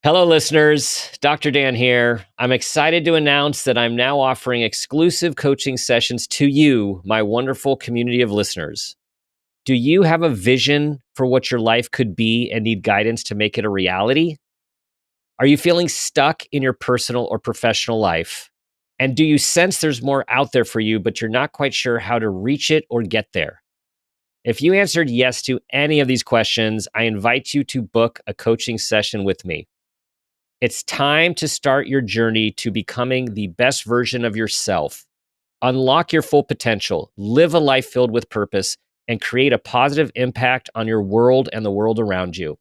Hello, listeners. Dr. Dan here. I'm excited to announce that I'm now offering exclusive coaching sessions to you, my wonderful community of listeners. Do you have a vision for what your life could be and need guidance to make it a reality? Are you feeling stuck in your personal or professional life? And do you sense there's more out there for you, but you're not quite sure how to reach it or get there? If you answered yes to any of these questions, I invite you to book a coaching session with me. It's time to start your journey to becoming the best version of yourself. Unlock your full potential, live a life filled with purpose, and create a positive impact on your world and the world around you.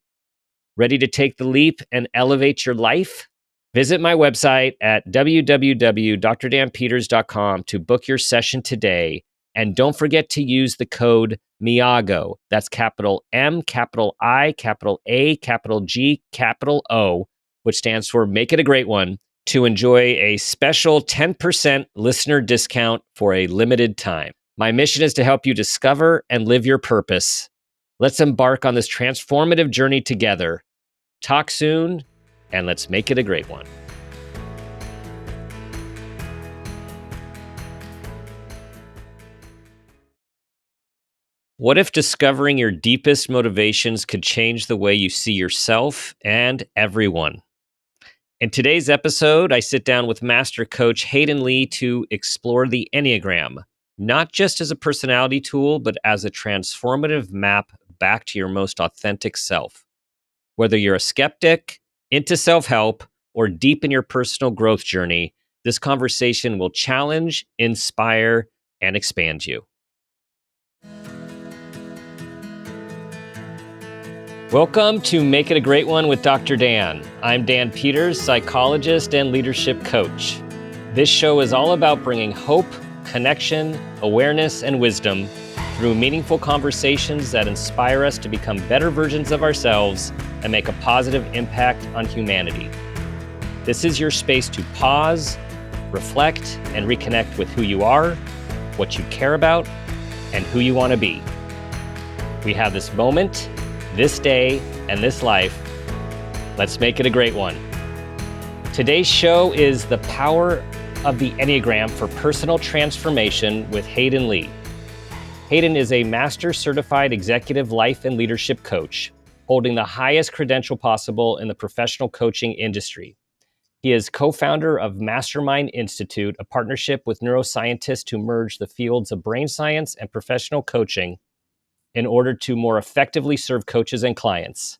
Ready to take the leap and elevate your life? Visit my website at www.drdanpeters.com to book your session today. And don't forget to use the code MIAGO. That's capital M, capital I, capital A, capital G, capital O, which stands for Make It a Great One, to enjoy a special 10% listener discount for a limited time. My mission is to help you discover and live your purpose. Let's embark on this transformative journey together. Talk soon, and let's make it a great one. What if discovering your deepest motivations could change the way you see yourself and everyone? In today's episode, I sit down with Master Coach Hayden Lee to explore the Enneagram, not just as a personality tool, but as a transformative map back to your most authentic self. Whether you're a skeptic, into self-help, or deep in your personal growth journey, this conversation will challenge, inspire, and expand you. Welcome to Make It a Great One with Dr. Dan. I'm Dan Peters, psychologist and leadership coach. This show is all about bringing hope, connection, awareness, and wisdom through meaningful conversations that inspire us to become better versions of ourselves and make a positive impact on humanity. This is your space to pause, reflect, and reconnect with who you are, what you care about, and who you want to be. We have this moment, this day, and this life. Let's make it a great one. Today's show is The Power of the Enneagram for Personal Transformation with Hayden Lee. Hayden is a master certified executive life and leadership coach, holding the highest credential possible in the professional coaching industry. He is co-founder of Mastermind Institute, a partnership with neuroscientists to merge the fields of brain science and professional coaching in order to more effectively serve coaches and clients.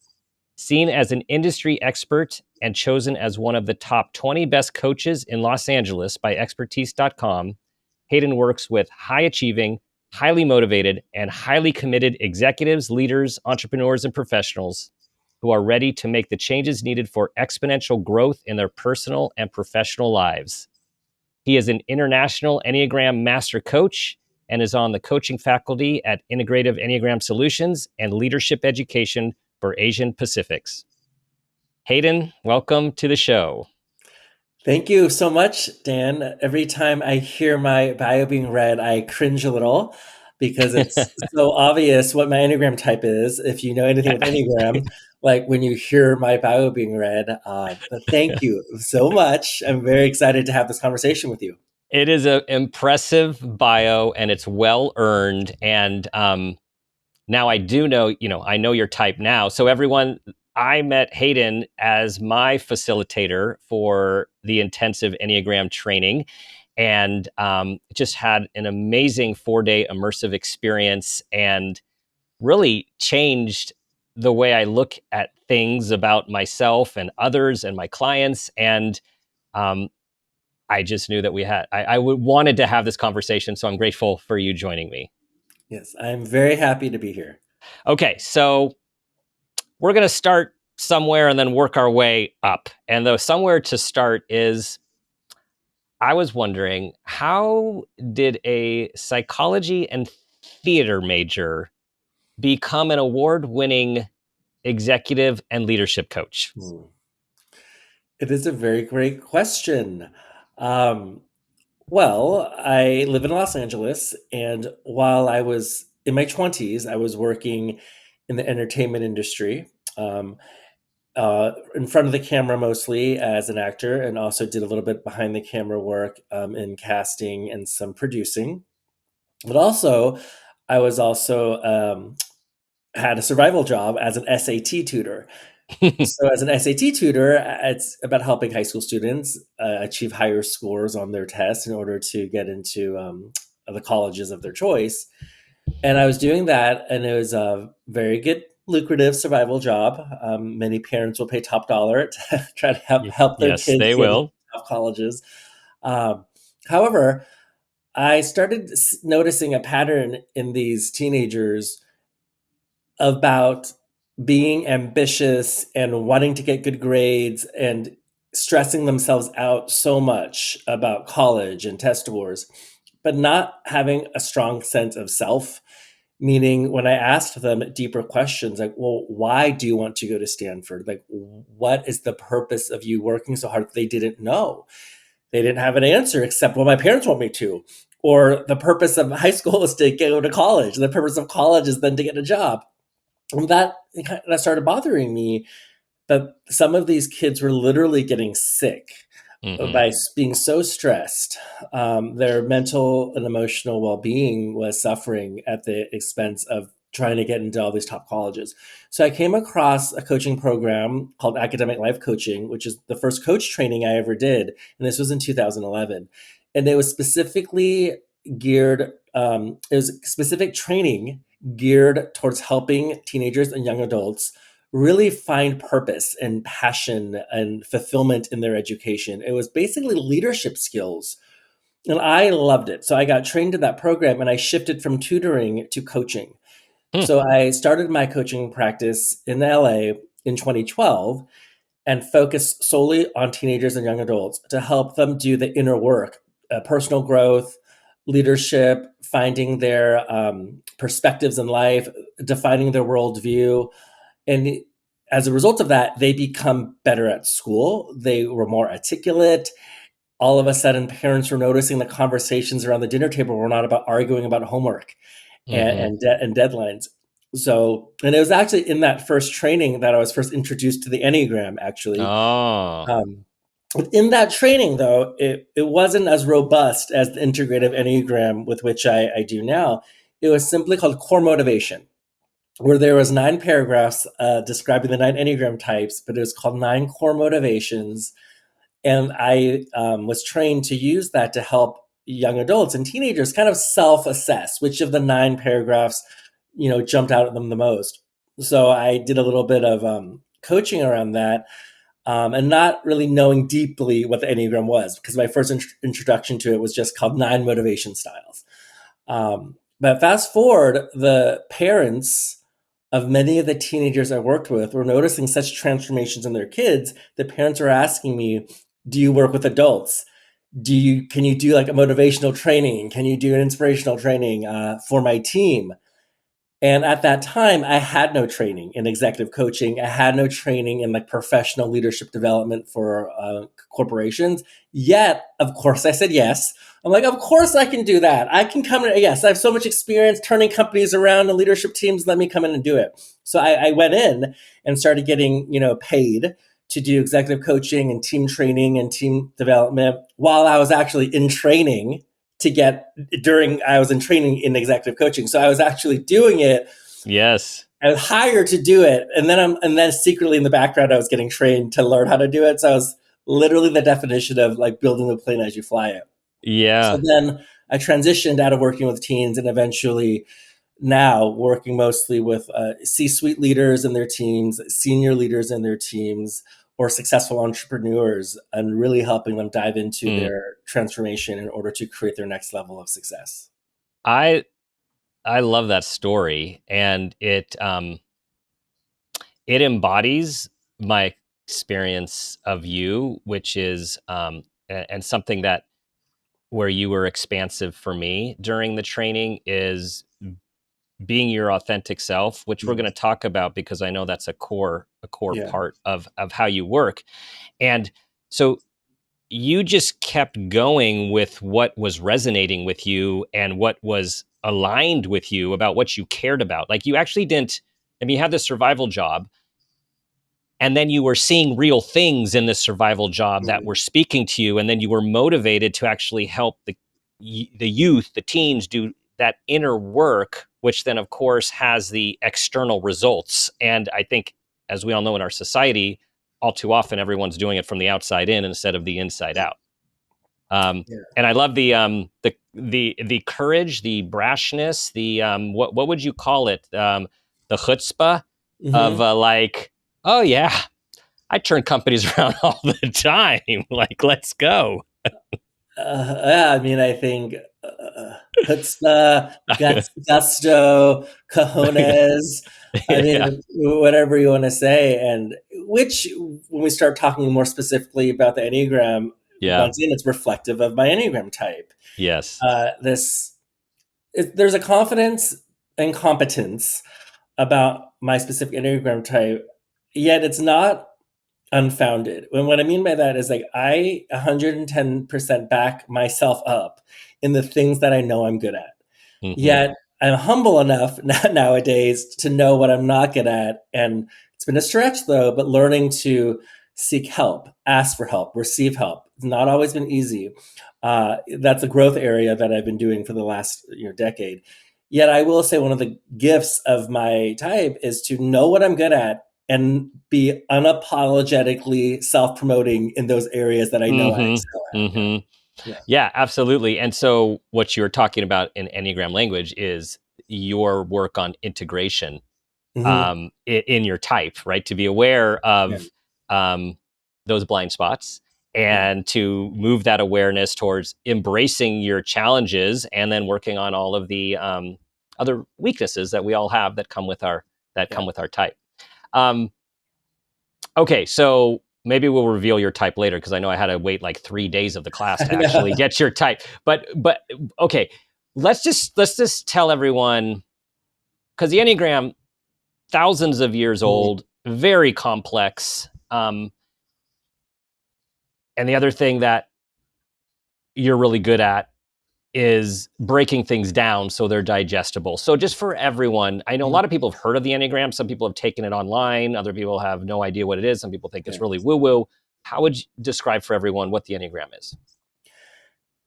Seen as an industry expert and chosen as one of the top 20 best coaches in Los Angeles by expertise.com, Hayden works with high-achieving, highly motivated, and highly committed executives, leaders, entrepreneurs, and professionals who are ready to make the changes needed for exponential growth in their personal and professional lives. He is an international Enneagram master coach and is on the coaching faculty at Integrative Enneagram Solutions and Leadership Education for Asian Pacifics. Hayden, welcome to the show. Thank you so much, Dan. Every time I hear my bio being read, I cringe a little because it's so obvious what my Enneagram type is. If you know anything with Enneagram, like when you hear my bio being read, but thank you so much. I'm very excited to have this conversation with you. It is an impressive bio and it's well earned. And now I do know, I know your type now. So everyone, I met Hayden as my facilitator for the intensive Enneagram training and just had an amazing 4-day immersive experience and really changed the way I look at things about myself and others and my clients. And I just knew that I wanted to have this conversation. So I'm grateful for you joining me. Yes, I'm very happy to be here. Okay, so we're going to start somewhere and then work our way up. And the somewhere to start is, I was wondering, how did a psychology and theater major become an award-winning executive and leadership coach? It is a very great question. Well, I live in Los Angeles, and while I was in my 20s, I was working in the entertainment industry. in front of the camera mostly as an actor, and also did a little bit behind the camera work in casting and some producing. But also, I was also had a survival job as an SAT tutor. So, as an SAT tutor, it's about helping high school students achieve higher scores on their tests in order to get into the colleges of their choice. And I was doing that, and it was a very good, lucrative survival job. Many parents will pay top dollar to try to help their Yes, kids they get into will. top colleges. Um, However, I started noticing a pattern in these teenagers about being ambitious and wanting to get good grades and stressing themselves out so much about college and test scores, but not having a strong sense of self. Meaning, when I asked them deeper questions, like, well, why do you want to go to Stanford? Like, what is the purpose of you working so hard? They didn't know. They didn't have an answer except, well, my parents want me to. Or the purpose of high school is to go to college. The purpose of college is then to get a job. And that started bothering me, that some of these kids were literally getting sick Hmm. by being so stressed. Their mental and emotional well-being was suffering at the expense of trying to get into all these top colleges. So I came across a coaching program called Academic Life Coaching, which is the first coach training I ever did, and this was in 2011. And it was specifically geared. It was specific training geared towards helping teenagers and young adults really find purpose and passion and fulfillment in their education. It was basically leadership skills. And I loved it. So I got trained in that program, and I shifted from tutoring to coaching. Hmm. So I started my coaching practice in LA in 2012 and focused solely on teenagers and young adults to help them do the inner work, personal growth, leadership, finding their perspectives in life, defining their worldview, and as a result of that, they become better at school. They were more articulate. All of a sudden, parents were noticing the conversations around the dinner table were not about arguing about homework Hmm. and deadlines. So, and it was actually in that first training that I was first introduced to the Enneagram, actually. Oh. Um, in that training, though, it wasn't as robust as the integrative Enneagram with which I do now. It was simply called core motivation, where there was 9 paragraphs describing the 9 Enneagram types, but it was called 9 Core Motivations. And I was trained to use that to help young adults and teenagers kind of self-assess which of the 9 paragraphs, jumped out at them the most. So I did a little bit of coaching around that, and not really knowing deeply what the Enneagram was, because my first introduction to it was just called 9 Motivation Styles. But fast forward, the parents of many of the teenagers I worked with were noticing such transformations in their kids. The parents were asking me, "Do you work with adults? Can you do like a motivational training? Can you do an inspirational training for my team?" And at that time, I had no training in executive coaching. I had no training in like professional leadership development for corporations. Yet, of course, I said yes. I'm like, of course I can do that. I can come in. Yes, I have so much experience turning companies around and leadership teams. Let me come in and do it. So I went in and started getting, paid to do executive coaching and team training and team development while I was actually in training to get during I was in training in executive coaching. So I was actually doing it. Yes. I was hired to do it. And then secretly in the background I was getting trained to learn how to do it. So I was literally the definition of like building the plane as you fly it. So Yeah. then I transitioned out of working with teens and eventually now working mostly with C-suite leaders and their teams, senior leaders and their teams, or successful entrepreneurs, and really helping them dive into Mm. their transformation in order to create their next level of success. I I love that story, and it embodies my experience of you, which is and something that where you were expansive for me during the training is being your authentic self, which we're going to Yes. talk about because I know that's a core Yeah. part of how you work. And so you just kept going with what was resonating with you and what was aligned with you about what you cared about. Like you actually didn't, I mean, you had the survival job, and then you were seeing real things in this survival job that were speaking to you, and then you were motivated to actually help the youth, the teens, do that inner work, which then of course has the external results. And I think, as we all know in our society, all too often everyone's doing it from the outside in instead of the inside out. And I love the courage, the brashness, the what would you call it? The chutzpah of like, oh yeah, I turn companies around all the time. Like, let's go. Yeah, I mean, I think chutzpah, gusto, cojones. I Yeah. mean, whatever you want to say, and which, when we start talking more specifically about the Enneagram, Yeah. once again, it's reflective of my Enneagram type. Yes. There's a confidence and competence about my specific Enneagram type, yet it's not unfounded. And what I mean by that is, like, I 110% back myself up in the things that I know I'm good at. Yet I'm humble enough nowadays to know what I'm not good at. And it's been a stretch though, but learning to seek help, ask for help, receive help. It's not always been easy. That's a growth area that I've been doing for the last decade. Yet I will say one of the gifts of my type is to know what I'm good at and be unapologetically self-promoting in those areas that I know I excel at. Yeah, absolutely. And so what you're talking about in Enneagram language is your work on integration in your type, right? To be aware Yeah. of those blind spots and to move that awareness towards embracing your challenges and then working on all of the other weaknesses that we all have that come with our type. Okay, so maybe we'll reveal your type later, because I know I had to wait like 3 days of the class to actually get your type. But okay, let's just tell everyone, because the Enneagram, thousands of years old, very complex. And the other thing that you're really good at is breaking things down so they're digestible. So just for everyone, I know a lot of people have heard of the Enneagram. Some people have taken it online. Other people have no idea what it is. Some people think it's really woo-woo. How would you describe for everyone what the Enneagram is?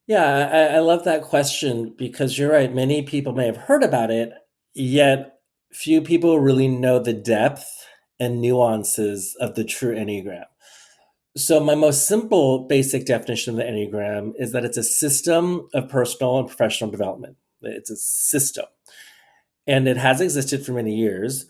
Yeah, I love that question because you're right. Many people may have heard about it, yet few people really know the depth and nuances of the true Enneagram. So, my most simple, basic definition of the Enneagram is that it's a system of personal and professional development. It's a system, and it has existed for many years.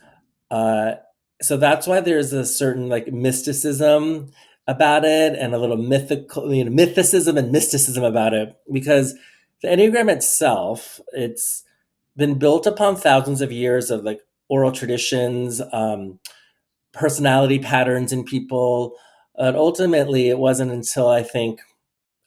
Uh, so that's why there's a certain like mysticism about it, and a little mythical, mythicism and mysticism about it, because the Enneagram itself, it's been built upon thousands of years of like oral traditions, personality patterns in people. And ultimately, it wasn't until I think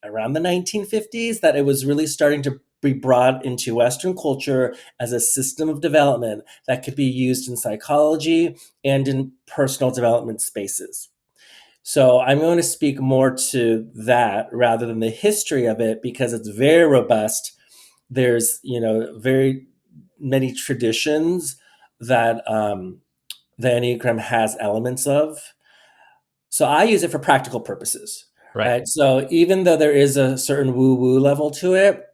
around the 1950s that it was really starting to be brought into Western culture as a system of development that could be used in psychology and in personal development spaces. So I'm going to speak more to that rather than the history of it, because it's very robust. There's, very many traditions that the Enneagram has elements of. So I use it for practical purposes, Right. right? So even though there is a certain woo-woo level to it,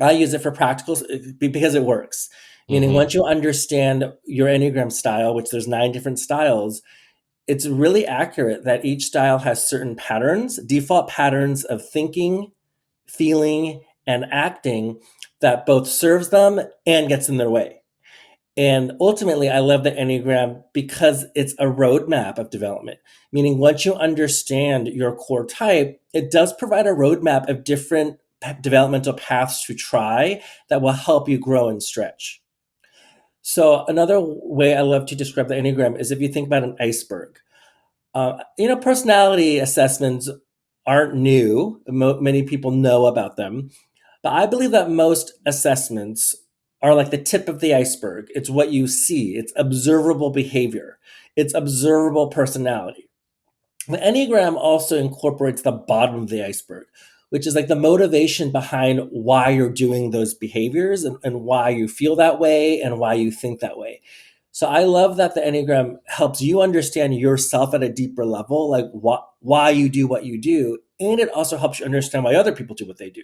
I use it for practical because it works. Meaning, once you understand your Enneagram style, which there's 9 different styles, it's really accurate that each style has certain patterns, default patterns of thinking, feeling, and acting that both serves them and gets in their way. And ultimately, I love the Enneagram because it's a roadmap of development. Meaning, once you understand your core type, it does provide a roadmap of different developmental paths to try that will help you grow and stretch. So, another way I love to describe the Enneagram is if you think about an iceberg. Personality assessments aren't new. Many people know about them. But I believe that most assessments are like the tip of the iceberg. It's what you see, it's observable behavior, it's observable personality. The Enneagram also incorporates the bottom of the iceberg, which is like the motivation behind why you're doing those behaviors, and why you feel that way and why you think that way. So I love that the Enneagram helps you understand yourself at a deeper level, like why you do what you do. And it also helps you understand why other people do what they do.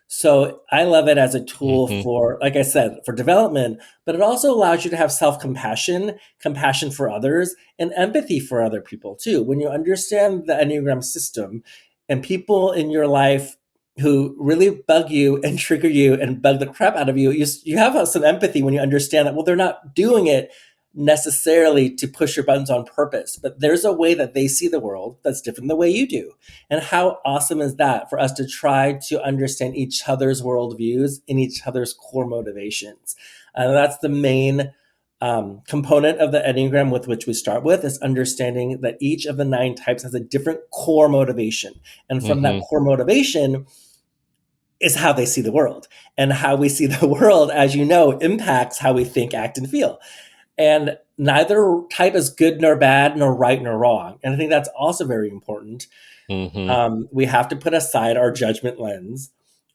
So I love it as a tool Hmm. for, like I said, for development, but it also allows you to have self-compassion, compassion for others, and empathy for other people too. When you understand the Enneagram system and people in your life who really bug you and trigger you and bug the crap out of you, you have some empathy when you understand that, well, they're not doing it necessarily to push your buttons on purpose, but there's a way that they see the world that's different than the way you do. And how awesome is that for us to try to understand each other's worldviews and each other's core motivations? That's the main component of the Enneagram with which we start with, is understanding that each of the 9 types has a different core motivation. And from that Hmm. core motivation is how they see the world. And how we see the world, as you know, impacts how we think, act, and feel. And neither type is good nor bad, nor right nor wrong. And I think that's also very important. Hmm. We have to put aside our judgment lens,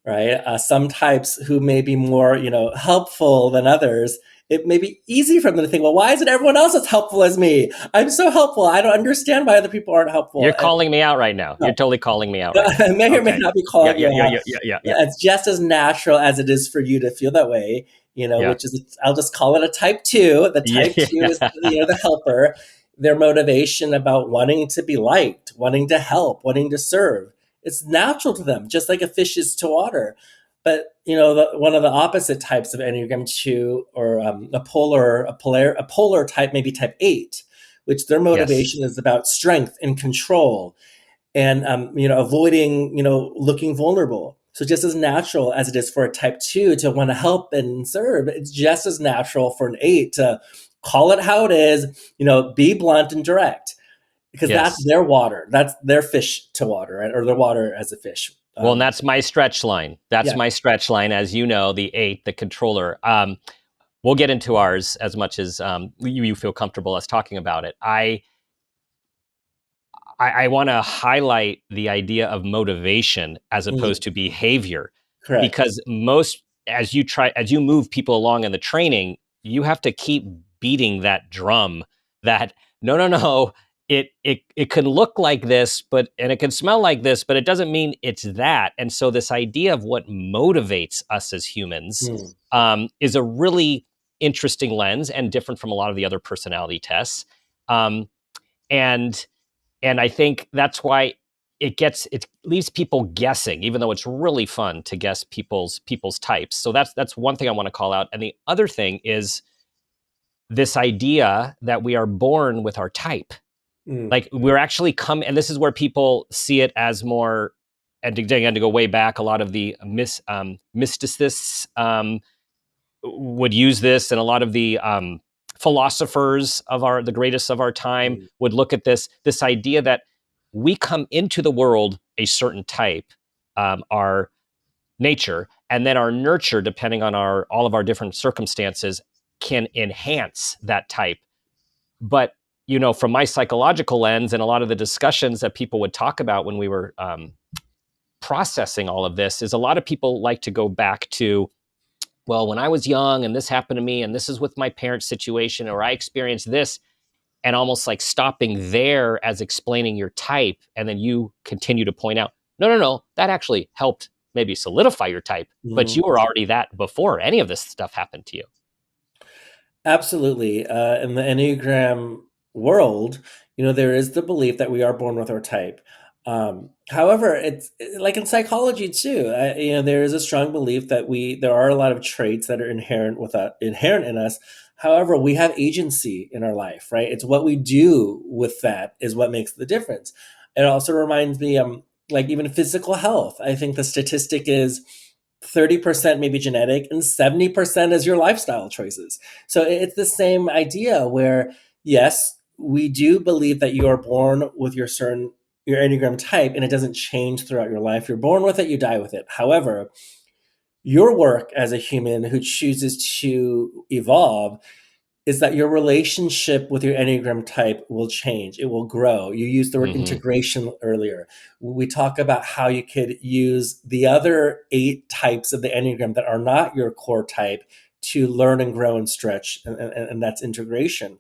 right? Some types who may be more, helpful than others, it may be easy for them to think, well, why isn't everyone else as helpful as me? I'm so helpful. I don't understand why other people aren't helpful. You're calling me out right now. You're No, totally calling me out right I may now. or may Okay. not be Yeah, calling you yeah, yeah, out. yeah, yeah, yeah, yeah. It's just as natural as it is for you to feel that way, Yeah. which is, I'll just call it a type 2. The Yeah. type 2 is, the helper, their motivation about wanting to be liked, wanting to help, wanting to serve. It's natural to them, just like a fish is to water. But, one of the opposite types of Enneagram 2, or a polar type, maybe type 8, which their Yes. motivation is about strength and control, and avoiding looking vulnerable. So just as natural as it is for a type 2 to want to help and serve, it's just as natural for an 8 to call it how it is, be blunt and direct, because that's Yes. their water, that's their fish to water, right? Or their water as a fish. Well, and that's my stretch line. That's Yeah, my stretch line. As you know, the 8, the controller. We'll get into ours as much as you feel comfortable us talking about it. I want to highlight the idea of motivation as opposed to behavior, correct. because as you move people along in the training, you have to keep beating that drum that no, it can look like this, and it can smell like this, but it doesn't mean it's that. And so this idea of what motivates us as humans Mm. is a really interesting lens and different from a lot of the other personality tests. Um, and and I think that's why it leaves people guessing, even though it's really fun to guess people's types. So that's one thing I want to call out. And the other thing is this idea that we are born with our type. Mm. Like we're actually and this is where people see it as more, and again, to go way back, a lot of the mysticists would use this, and a lot of the philosophers of the greatest of our time Mm. would look at this idea that we come into the world a certain type, our nature, and then our nurture, depending on all of our different circumstances, can enhance that type. But from my psychological lens and a lot of the discussions that people would talk about when we were processing all of this, is a lot of people like to go back to, well, when I was young and this happened to me and this is with my parents' situation, or I experienced this, and almost like stopping there as explaining your type. And then you continue to point out, no, that actually helped maybe solidify your type, but Mhm. you were already that before any of this stuff happened to you. Absolutely. In the Enneagram world, there is the belief that we are born with our type. However, it's like in psychology too. There is a strong belief that there are a lot of traits that are inherent in us. However, we have agency in our life, right? It's what we do with that is what makes the difference. It also reminds me, like even physical health. I think the statistic is 30% maybe genetic and 70% is your lifestyle choices. So it's the same idea where, yes, we do believe that you are born with your Enneagram type, and it doesn't change throughout your life. You're born with it, you die with it. However, your work as a human who chooses to evolve is that your relationship with your Enneagram type will change. It will grow. You used the word Hmm. integration earlier. We talk about how you could use the other 8 types of the Enneagram that are not your core type to learn and grow and stretch, and that's integration.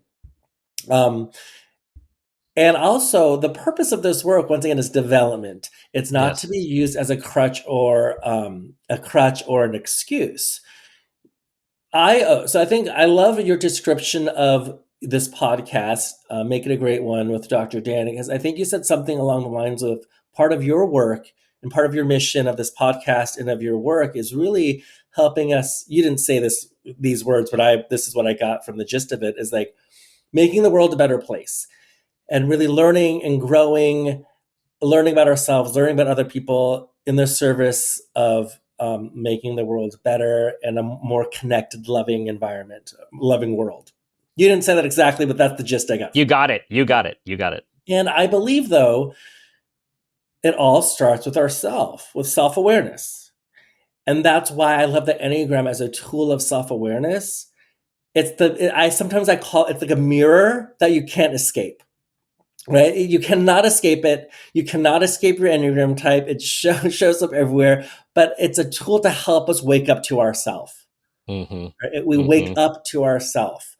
And also, the purpose of this work, once again, is development. It's not to be used as a crutch or an excuse. So I think I love your description of this podcast, Make It a Great One with Dr. Dan, because I think you said something along the lines of part of your work and part of your mission of this podcast and of your work is really helping us. You didn't say these words, but this is what I got from the gist of it, is like making the world a better place and really learning and growing, learning about ourselves, learning about other people in the service of making the world better and a more connected, loving environment, loving world. You didn't say that exactly, but that's the gist I got. You got it. You got it. And I believe, though, it all starts with ourself, with self-awareness. And that's why I love the Enneagram as a tool of self-awareness. Sometimes I call it like a mirror that you can't escape. Right? You cannot escape it. You cannot escape your Enneagram type. It shows up everywhere, but it's a tool to help us wake up to ourself. Mm-hmm. Right? We wake up to ourself.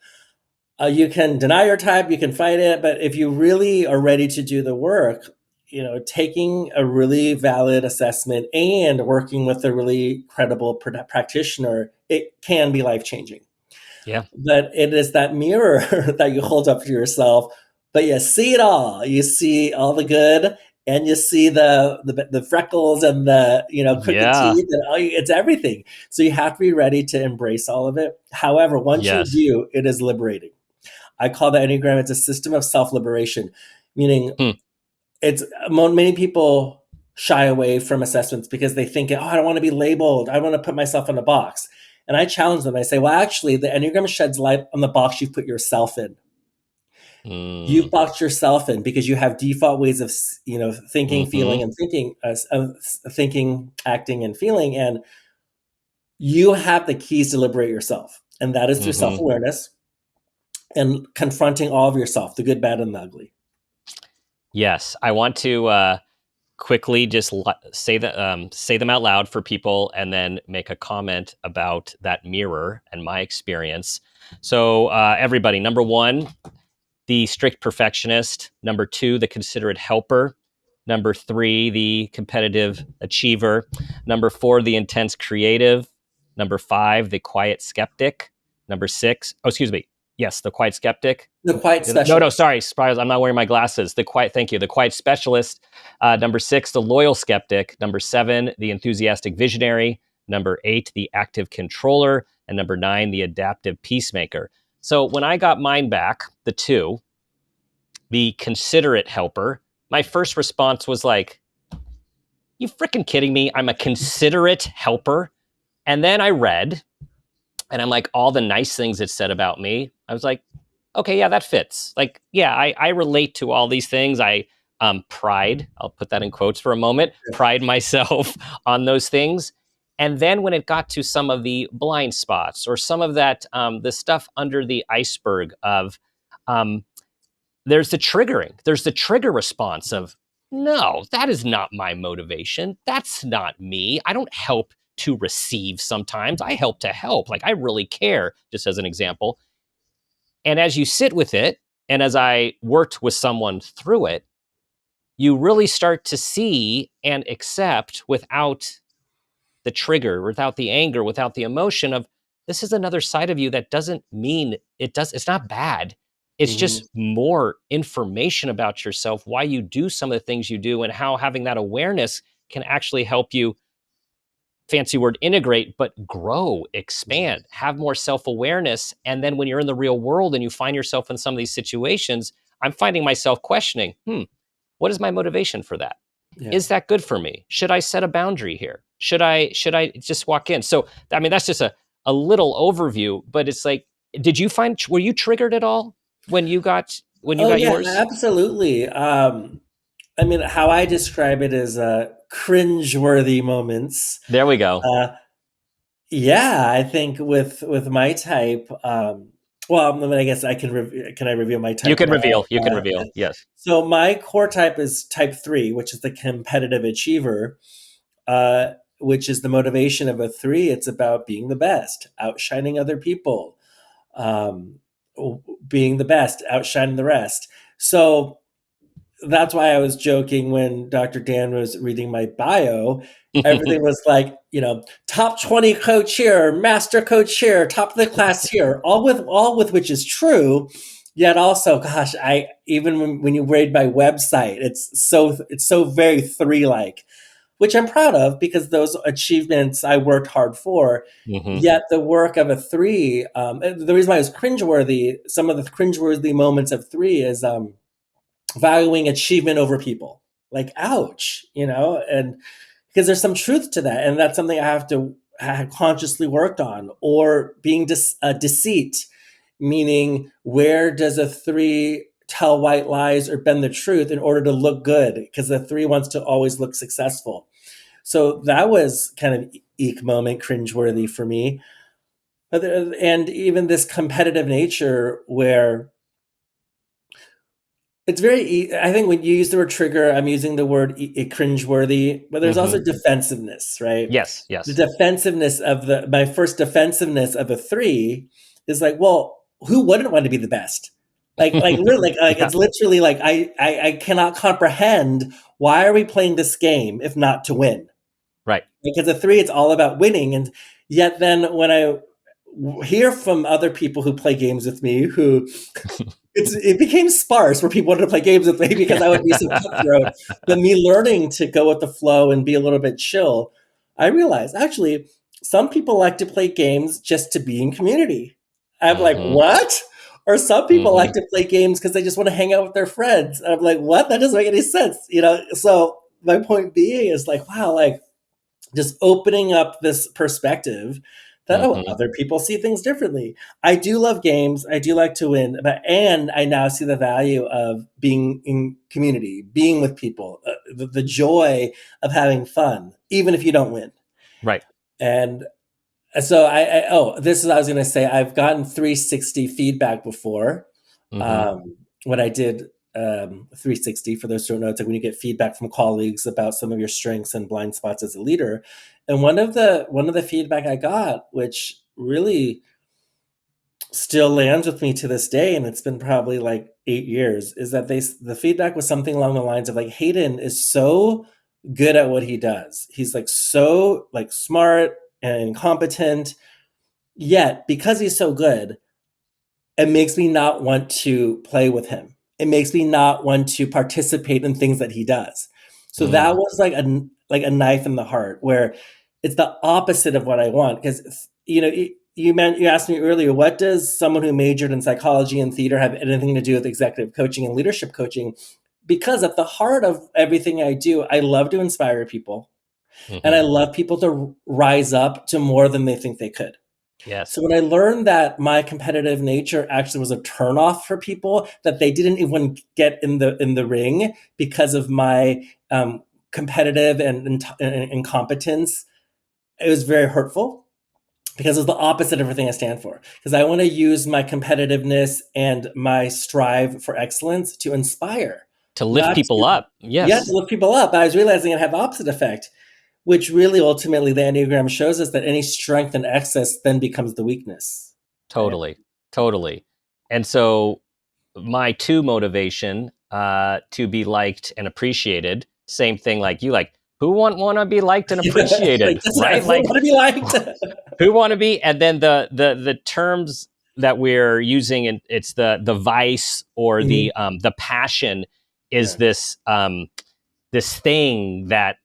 You can deny your type, you can fight it, but if you really are ready to do the work, taking a really valid assessment and working with a really credible practitioner, it can be life-changing. Yeah. But it is that mirror that you hold up to yourself. But you see it all. You see all the good, and you see the freckles and the crooked teeth, and it's everything. So you have to be ready to embrace all of it. However, once you do, it is liberating. I call the Enneagram, it's a system of self-liberation, meaning many people shy away from assessments because they think, I don't want to be labeled. I want to put myself in a box. And I challenge them. I say, well, actually, the Enneagram sheds light on the box you've put yourself in. You've boxed yourself in because you have default ways of thinking, feeling, and thinking, acting, and feeling, and you have the keys to liberate yourself, and that is through self-awareness and confronting all of yourself, the good, bad, and the ugly. Yes, I want to quickly just say them out loud for people, and then make a comment about that mirror and my experience. So, everybody, number 1. The strict perfectionist. Number 2, the considerate helper. Number 3, the competitive achiever. Number 4, the intense creative. Number 5, the quiet skeptic. Number 6, yes, the quiet skeptic. The quiet specialist. No, sorry, I'm not wearing my glasses. The quiet specialist. Number 6, the loyal skeptic. Number 7, the enthusiastic visionary. Number 8, the active controller. And number 9, the adaptive peacemaker. So when I got mine back, the 2, the considerate helper, my first response was like, you freaking kidding me? I'm a considerate helper? And then I read, and I'm like, all the nice things it said about me. I was like, okay, yeah, that fits. Like, yeah, I relate to all these things. I pride, I'll put that in quotes for a moment, pride myself on those things. And then when it got to some of the blind spots or some of that, the stuff under the iceberg of, there's the trigger response of, no, that is not my motivation. That's not me. I don't help to receive sometimes. I help to help. Like, I really care, just as an example. And as you sit with it, and as I worked with someone through it, you really start to see and accept without the trigger, without the anger, without the emotion of, this is another side of you that doesn't mean it's not bad. It's just more information about yourself, why you do some of the things you do, and how having that awareness can actually help you, fancy word, integrate, but grow, expand, have more self-awareness. And then when you're in the real world and you find yourself in some of these situations, I'm finding myself questioning, what is my motivation for that? Yeah. Is that good for me? Should I set a boundary here? Should I just walk in? So, I mean, that's just a little overview, but it's like, were you triggered at all when you got yours? Absolutely. I mean, how I describe it is cringe-worthy moments. There we go. Yeah, I think with my type, well, I guess I can. Can I reveal my type? You can reveal. You can reveal. Yes. So my core type is type 3, which is the competitive achiever. which is the motivation of a 3. It's about being the best, outshining other people, um, being the best, outshining the rest. So that's why I was joking when Dr. Dan was reading my bio. Everything was like, top 20 coach here, master coach here, top of the class here, all with which is true. Yet also, gosh, I even when you read my website, it's so very 3 like, which I'm proud of because those achievements I worked hard for. Yet the work of a 3, the reason why it's cringeworthy, some of the cringeworthy moments of 3 is valuing achievement over people. Like, ouch, and because there's some truth to that, and that's something I have consciously worked on. Or being deceit, meaning where does a 3 tell white lies or bend the truth in order to look good? Because the 3 wants to always look successful. So that was kind of eek moment, cringeworthy for me. And even this competitive nature where it's very, I think when you use the word trigger, I'm using the word cringeworthy, but there's also defensiveness, right? Yes. The defensiveness of my first defensiveness of a 3 is like, well, who wouldn't want to be the best? Really, Yeah. it's literally like, I cannot comprehend, why are we playing this game if not to win? Right. Because a 3, it's all about winning. And yet then when I hear from other people who play games with me, who it became sparse where people wanted to play games with me because I would be so cutthroat. But me learning to go with the flow and be a little bit chill, I realized actually some people like to play games just to be in community. I'm like, what? Or some people like to play games because they just want to hang out with their friends. And I'm like, what? That doesn't make any sense, So my point being is like, wow, like just opening up this perspective that other people see things differently. I do love games. I do like to win, and I now see the value of being in community, being with people, the joy of having fun, even if you don't win. Right. And so this is what I was going to say. I've gotten 360 feedback before. When I did 360, for those who don't know, it's like when you get feedback from colleagues about some of your strengths and blind spots as a leader. And one of the feedback I got, which really still lands with me to this day, and it's been probably like 8 years, is that the feedback was something along the lines of like, Hayden is so good at what he does. He's like so like smart and competent, yet because he's so good, it makes me not want to play with him. It makes me not want to participate in things that he does. So that was like a knife in the heart, where it's the opposite of what I want. Because you asked me earlier, what does someone who majored in psychology and theater have anything to do with executive coaching and leadership coaching? Because at the heart of everything I do, I love to inspire people, and I love people to rise up to more than they think they could. Yes. So when I learned that my competitive nature actually was a turnoff for people, that they didn't even get in the ring because of my competitive and incompetence, it was very hurtful, because it's the opposite of everything I stand for. Because I want to use my competitiveness and my strive for excellence to inspire, To lift not people up. to Yes. lift people up. But I was realizing it had the opposite effect, which really ultimately the Enneagram shows us that any strength in excess then becomes the weakness. Totally. Totally. And so my 2 motivation, to be liked and appreciated, same thing like you, like, who want to be liked and appreciated, right? Everyone Like, want to be liked. who want to be, and then the terms that we're using, and it's the vice or the passion, is this this thing that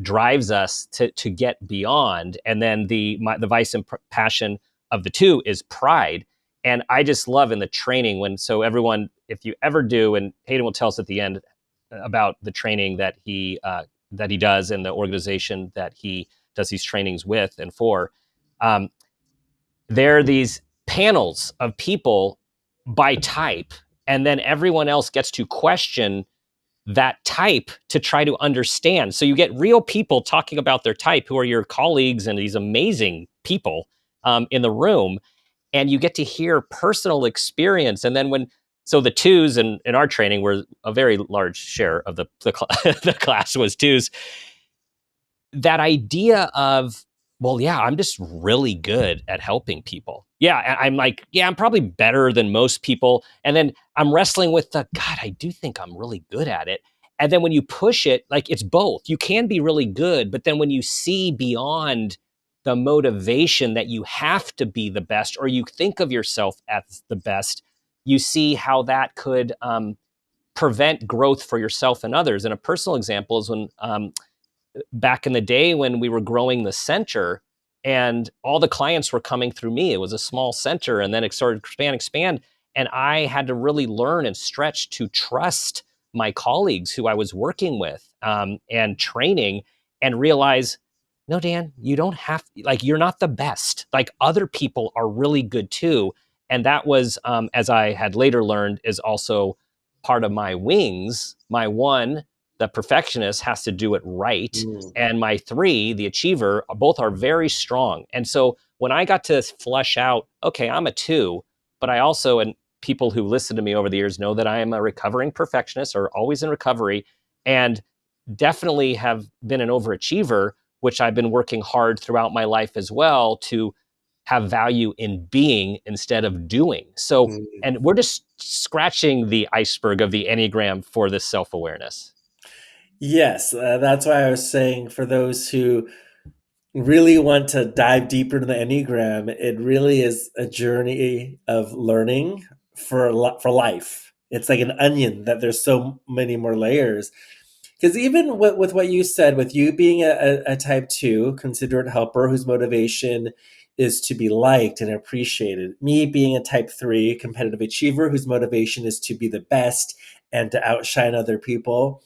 drives us to get beyond. And then the vice and passion of the 2 is pride. And I just love in the training so everyone, if you ever do, and Hayden will tell us at the end about the training that he does and the organization that he does these trainings with and for. There are these panels of people by type, and then everyone else gets to question that type to try to understand. So you get real people talking about their type, who are your colleagues and these amazing people in the room, and you get to hear personal experience. And then so the 2s in our training were a very large share of the the class was 2s. that idea of, well, yeah, I'm just really good at helping people. Yeah, I'm like, yeah, I'm probably better than most people. And then I'm wrestling with the, God, I do think I'm really good at it. And then when you push it, like it's both. You can be really good, but then when you see beyond the motivation that you have to be the best, or you think of yourself as the best, you see how that could prevent growth for yourself and others. And a personal example is when back in the day when we were growing the center and all the clients were coming through me. It was a small center, and then it started expand. And I had to really learn and stretch to trust my colleagues who I was working with and training, and realize, no, Dan, you don't have, like, you're not the best. Like, other people are really good too. And that was, as I had later learned, is also part of my wings. My one, the perfectionist, has to do it right. And my three, the achiever, both are very strong. And so when I got to flesh out, okay, I'm a two, but I also, and people who listen to me over the years know that I am a recovering perfectionist, or always in recovery, and definitely have been an overachiever, which I've been working hard throughout my life as well to have value in being instead of doing. So, and we're just scratching the iceberg of the Enneagram for this self-awareness. Yes, that's why I was saying, for those who really want to dive deeper into the Enneagram, it really is a journey of learning for life. It's like an onion that there's so many more layers. Because even with what you said, with you being a type 2, considerate helper whose motivation is to be liked and appreciated, me being a type 3, competitive achiever whose motivation is to be the best and to outshine other people,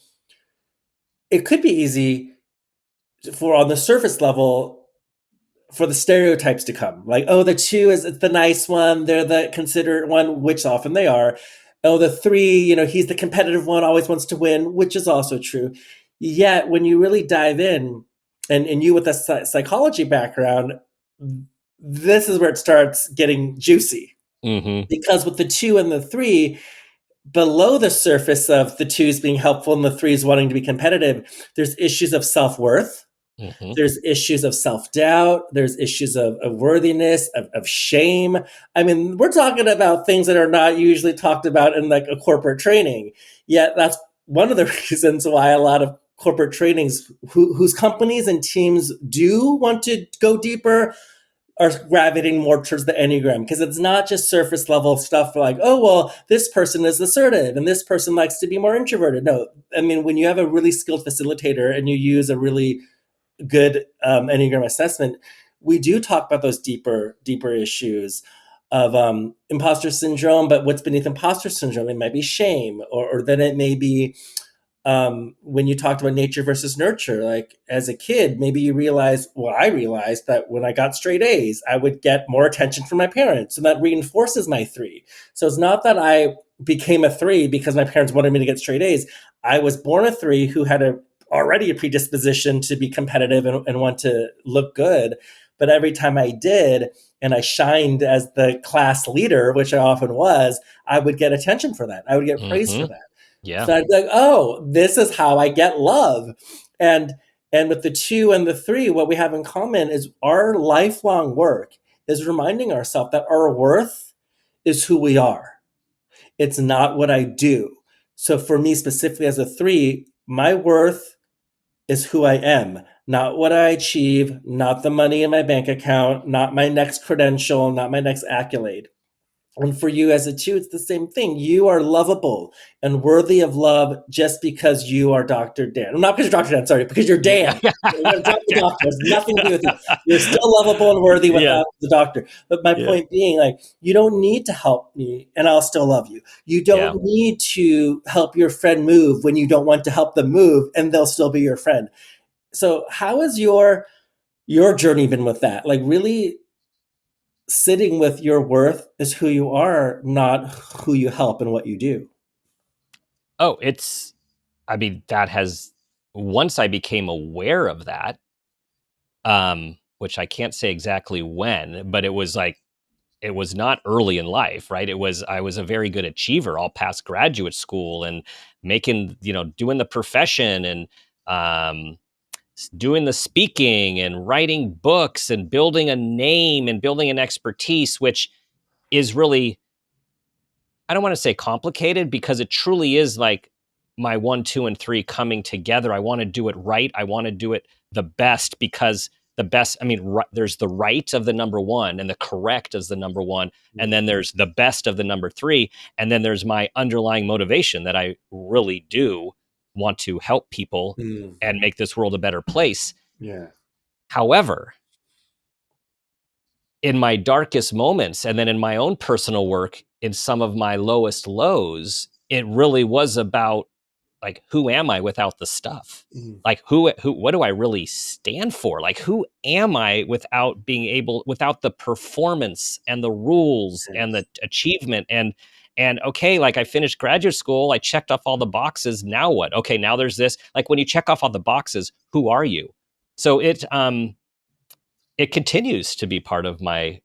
it could be easy for, on the surface level, for the stereotypes to come. Like, oh, the 2 is the nice one, they're the considerate one, which often they are. Oh, the 3, he's the competitive one, always wants to win, which is also true. Yet when you really dive in, and you with a psychology background, this is where it starts getting juicy. Mm-hmm. Because with the 2 and the 3, below the surface of the 2s being helpful and the 3s wanting to be competitive, there's issues of self-worth. Mm-hmm. There's issues of self-doubt. There's issues of worthiness, of shame. I mean, we're talking about things that are not usually talked about in like a corporate training. Yet that's one of the reasons why a lot of corporate trainings, whose companies and teams do want to go deeper, are gravitating more towards the Enneagram, because it's not just surface level stuff like, oh, well, this person is assertive and this person likes to be more introverted. No, I mean, when you have a really skilled facilitator and you use a really good Enneagram assessment, we do talk about those deeper issues of imposter syndrome. But what's beneath imposter syndrome? It might be shame, or then it may be when you talked about nature versus nurture. Like, as a kid, maybe you realize, well, I realized that when I got straight A's, I would get more attention from my parents, and that reinforces my 3. So it's not that I became a 3 because my parents wanted me to get straight A's. I was born a 3 who had already a predisposition to be competitive and want to look good. But every time I did, and I shined as the class leader, which I often was, I would get attention for that. I would get praise for that. Yeah. So I'd be like, oh, this is how I get love. And with the 2 and the 3, what we have in common is our lifelong work is reminding ourselves that our worth is who we are. It's not what I do. So for me specifically as a 3, my worth is who I am, not what I achieve, not the money in my bank account, not my next credential, not my next accolade. And for you as a 2, it's the same thing. You are lovable and worthy of love just because you are Dr. Dan. Not because you're Dr. Dan, sorry, because you're Dan. You're going to drop the doctor. It has nothing to do with you. You're still lovable and worthy without the doctor. But my point being, like, you don't need to help me and I'll still love you. You don't need to help your friend move when you don't want to help them move, and they'll still be your friend. So how has your journey been with that? Like, really sitting with your worth is who you are, not who you help and what you do. Oh, that has, once I became aware of that, which I can't say exactly when, but it was not early in life, right? I was a very good achiever all past graduate school and making, doing the profession and doing the speaking and writing books and building a name and building an expertise, which is really, I don't want to say complicated, because it truly is like my 1, 2, and 3 coming together. I want to do it right. I want to do it the best, because the best, I mean, there's the right of the number 1 and the correct as the number 1. And then there's the best of the number 3. And then there's my underlying motivation that I really do want to help people and make this world a better place. Yeah. However, in my darkest moments, and then in my own personal work, in some of my lowest lows, it really was about, like, who am I without the stuff? Like, what do I really stand for? Like, who am I without without the performance and the rules and the achievement and okay, like, I finished graduate school, I checked off all the boxes. Now what? Okay, now there's this. Like, when you check off all the boxes, who are you? So it continues to be part of my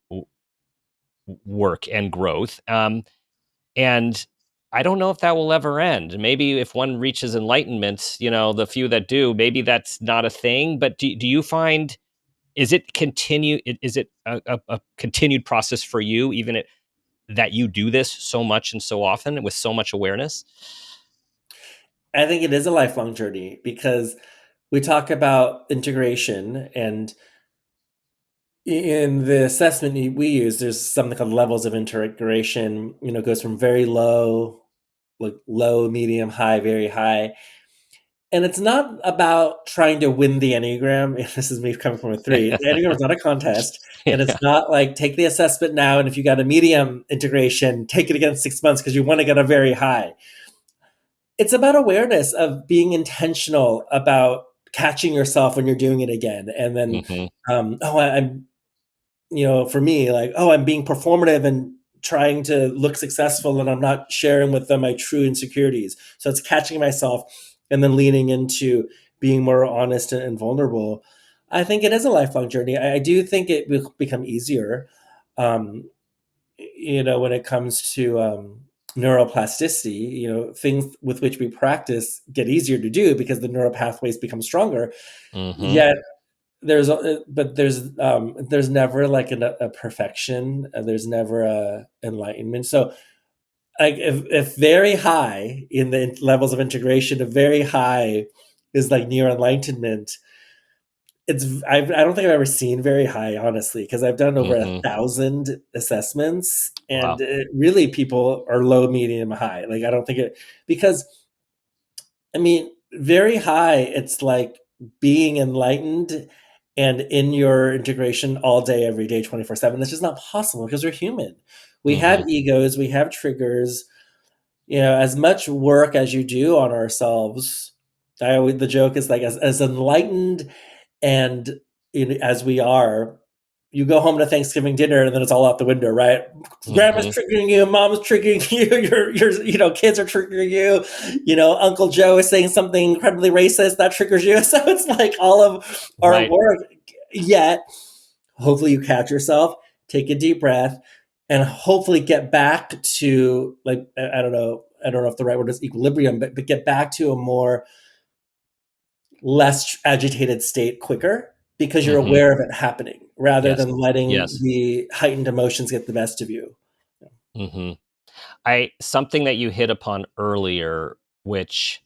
work and growth. And I don't know if that will ever end. Maybe if one reaches enlightenment, the few that do, maybe that's not a thing. But do you find, is it a continued process for you, even that you do this so much and so often with so much awareness? I think it is a lifelong journey, because we talk about integration, and in the assessment we use, there's something called levels of integration. It goes from very low, like low, medium, high, very high. And it's not about trying to win the Enneagram. This is me coming from a 3. The Enneagram is not a contest. And it's not like, take the assessment now, and if you got a medium integration, take it again in 6 months because you want to get a very high. It's about awareness of being intentional about catching yourself when you're doing it again. And then, I'm for me, like, I'm being performative and trying to look successful, and I'm not sharing with them my true insecurities. So it's catching myself and then leaning into being more honest and vulnerable. I think it is a lifelong journey. I do think it will become easier, when it comes to neuroplasticity. Things with which we practice get easier to do because the neural pathways become stronger. Yet there's never like a perfection. There's never a enlightenment. So, like, if very high in the levels of integration, if very high is like near enlightenment, I don't think I've ever seen very high, honestly, because I've done over 1,000 assessments, and Wow. really people are low, medium, high. Like, I don't think because I mean, very high, it's like being enlightened and in your integration all day, every day, 24/7. It's just not possible because we're human. We have egos, we have triggers. As much work as you do on ourselves, the joke is like, as enlightened and as we are, you go home to Thanksgiving dinner and then it's all out the window, right? Grandma's triggering you, mom's triggering you, your kids are triggering you, Uncle Joe is saying something incredibly racist that triggers you. So it's like all of our work. Yet, hopefully you catch yourself, take a deep breath, and hopefully get back to, like, I don't know if the right word is equilibrium, but get back to a more less agitated state quicker, because you're aware of it happening rather than letting the heightened emotions get the best of you. Something that you hit upon earlier, which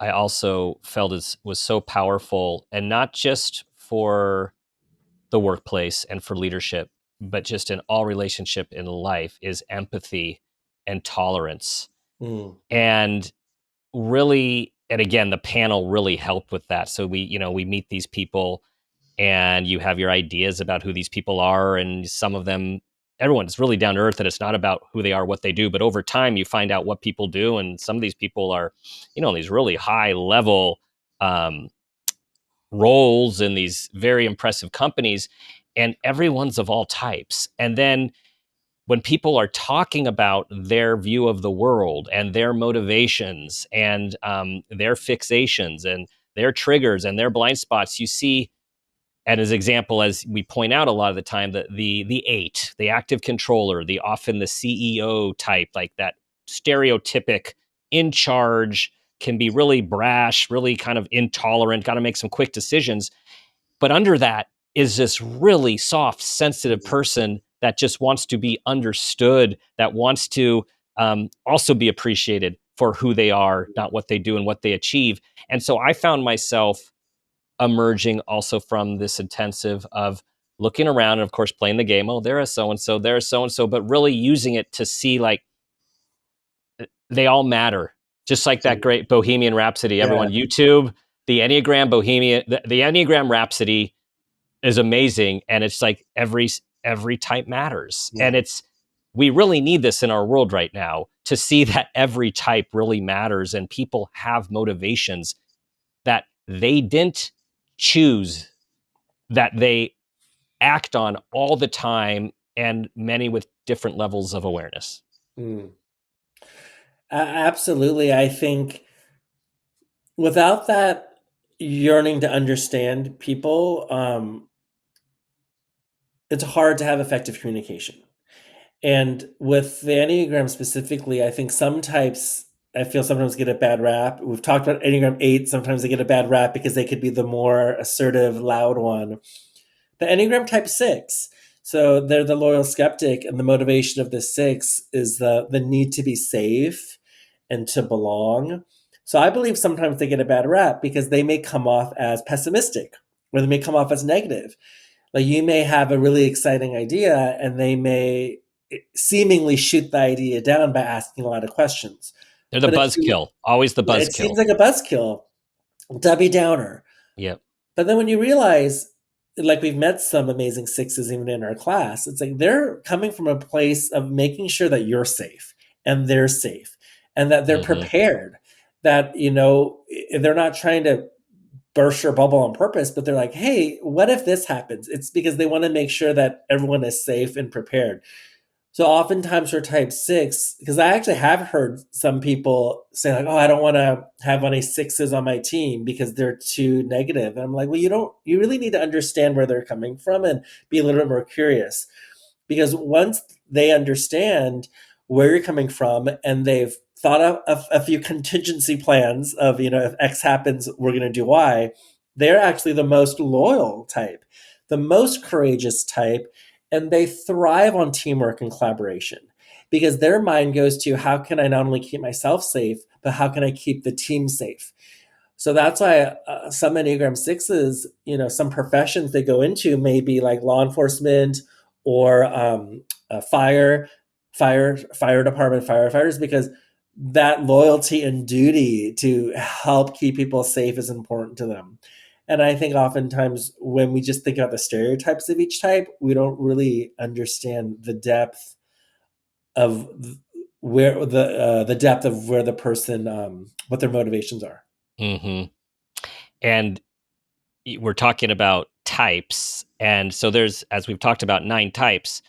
I also felt was so powerful, and not just for the workplace and for leadership, but just in all relationship in life, is empathy and tolerance. And really, and again, the panel really helped with that. So we meet these people, and you have your ideas about who these people are, and some of them, everyone's really down to earth, and it's not about who they are, what they do, but over time you find out what people do, and some of these people are, these really high level roles in these very impressive companies, and everyone's of all types. And then when people are talking about their view of the world and their motivations and their fixations and their triggers and their blind spots, you see, and as example, as we point out a lot of the time, the 8, the active controller, often the CEO type, like that stereotypic in charge, can be really brash, really kind of intolerant, got to make some quick decisions. But under that is this really soft, sensitive person that just wants to be understood, that wants to also be appreciated for who they are, not what they do and what they achieve. And so I found myself emerging also from this intensive of looking around and, of course, playing the game. Oh, there is so-and-so, there's so-and-so, but really using it to see like they all matter. Just like that great Bohemian Rhapsody. Everyone, YouTube, the Enneagram Bohemian, the Enneagram Rhapsody is amazing. And it's like every type matters. Yeah. And we really need this in our world right now to see that every type really matters and people have motivations that they didn't choose, that they act on all the time, and many with different levels of awareness. Absolutely. I think without that yearning to understand people, it's hard to have effective communication. And with the Enneagram specifically, I think some types, I feel sometimes get a bad rap. We've talked about Enneagram 8. Sometimes they get a bad rap because they could be the more assertive, loud one. The Enneagram type 6. So they're the loyal skeptic, and the motivation of the 6 is the need to be safe and to belong. So I believe sometimes they get a bad rap because they may come off as pessimistic, or they may come off as negative. Like you may have a really exciting idea and they may seemingly shoot the idea down by asking a lot of questions. They're the buzzkill, always the buzzkill. It seems like a buzzkill, Debbie Downer. Yep. But then when you realize, like we've met some amazing 6s even in our class, it's like they're coming from a place of making sure that you're safe and they're safe and that they're prepared, that, they're not trying to burst your bubble on purpose, but they're like, hey, what if this happens? It's because they want to make sure that everyone is safe and prepared. So oftentimes for type 6, because I actually have heard some people say like, oh, I don't want to have any 6s on my team because they're too negative. And I'm like, well, you really need to understand where they're coming from and be a little bit more curious. Because once they understand where you're coming from and they've thought of a few contingency plans of, if X happens, we're going to do Y, they're actually the most loyal type, the most courageous type, and they thrive on teamwork and collaboration because their mind goes to how can I not only keep myself safe, but how can I keep the team safe? So that's why some Enneagram 6s, some professions they go into may be like law enforcement or fire department, firefighters, because that loyalty and duty to help keep people safe is important to them. And I think oftentimes when we just think about the stereotypes of each type, we don't really understand the depth of where the person, what their motivations are. And we're talking about types. And so there's, as we've talked about 9 types,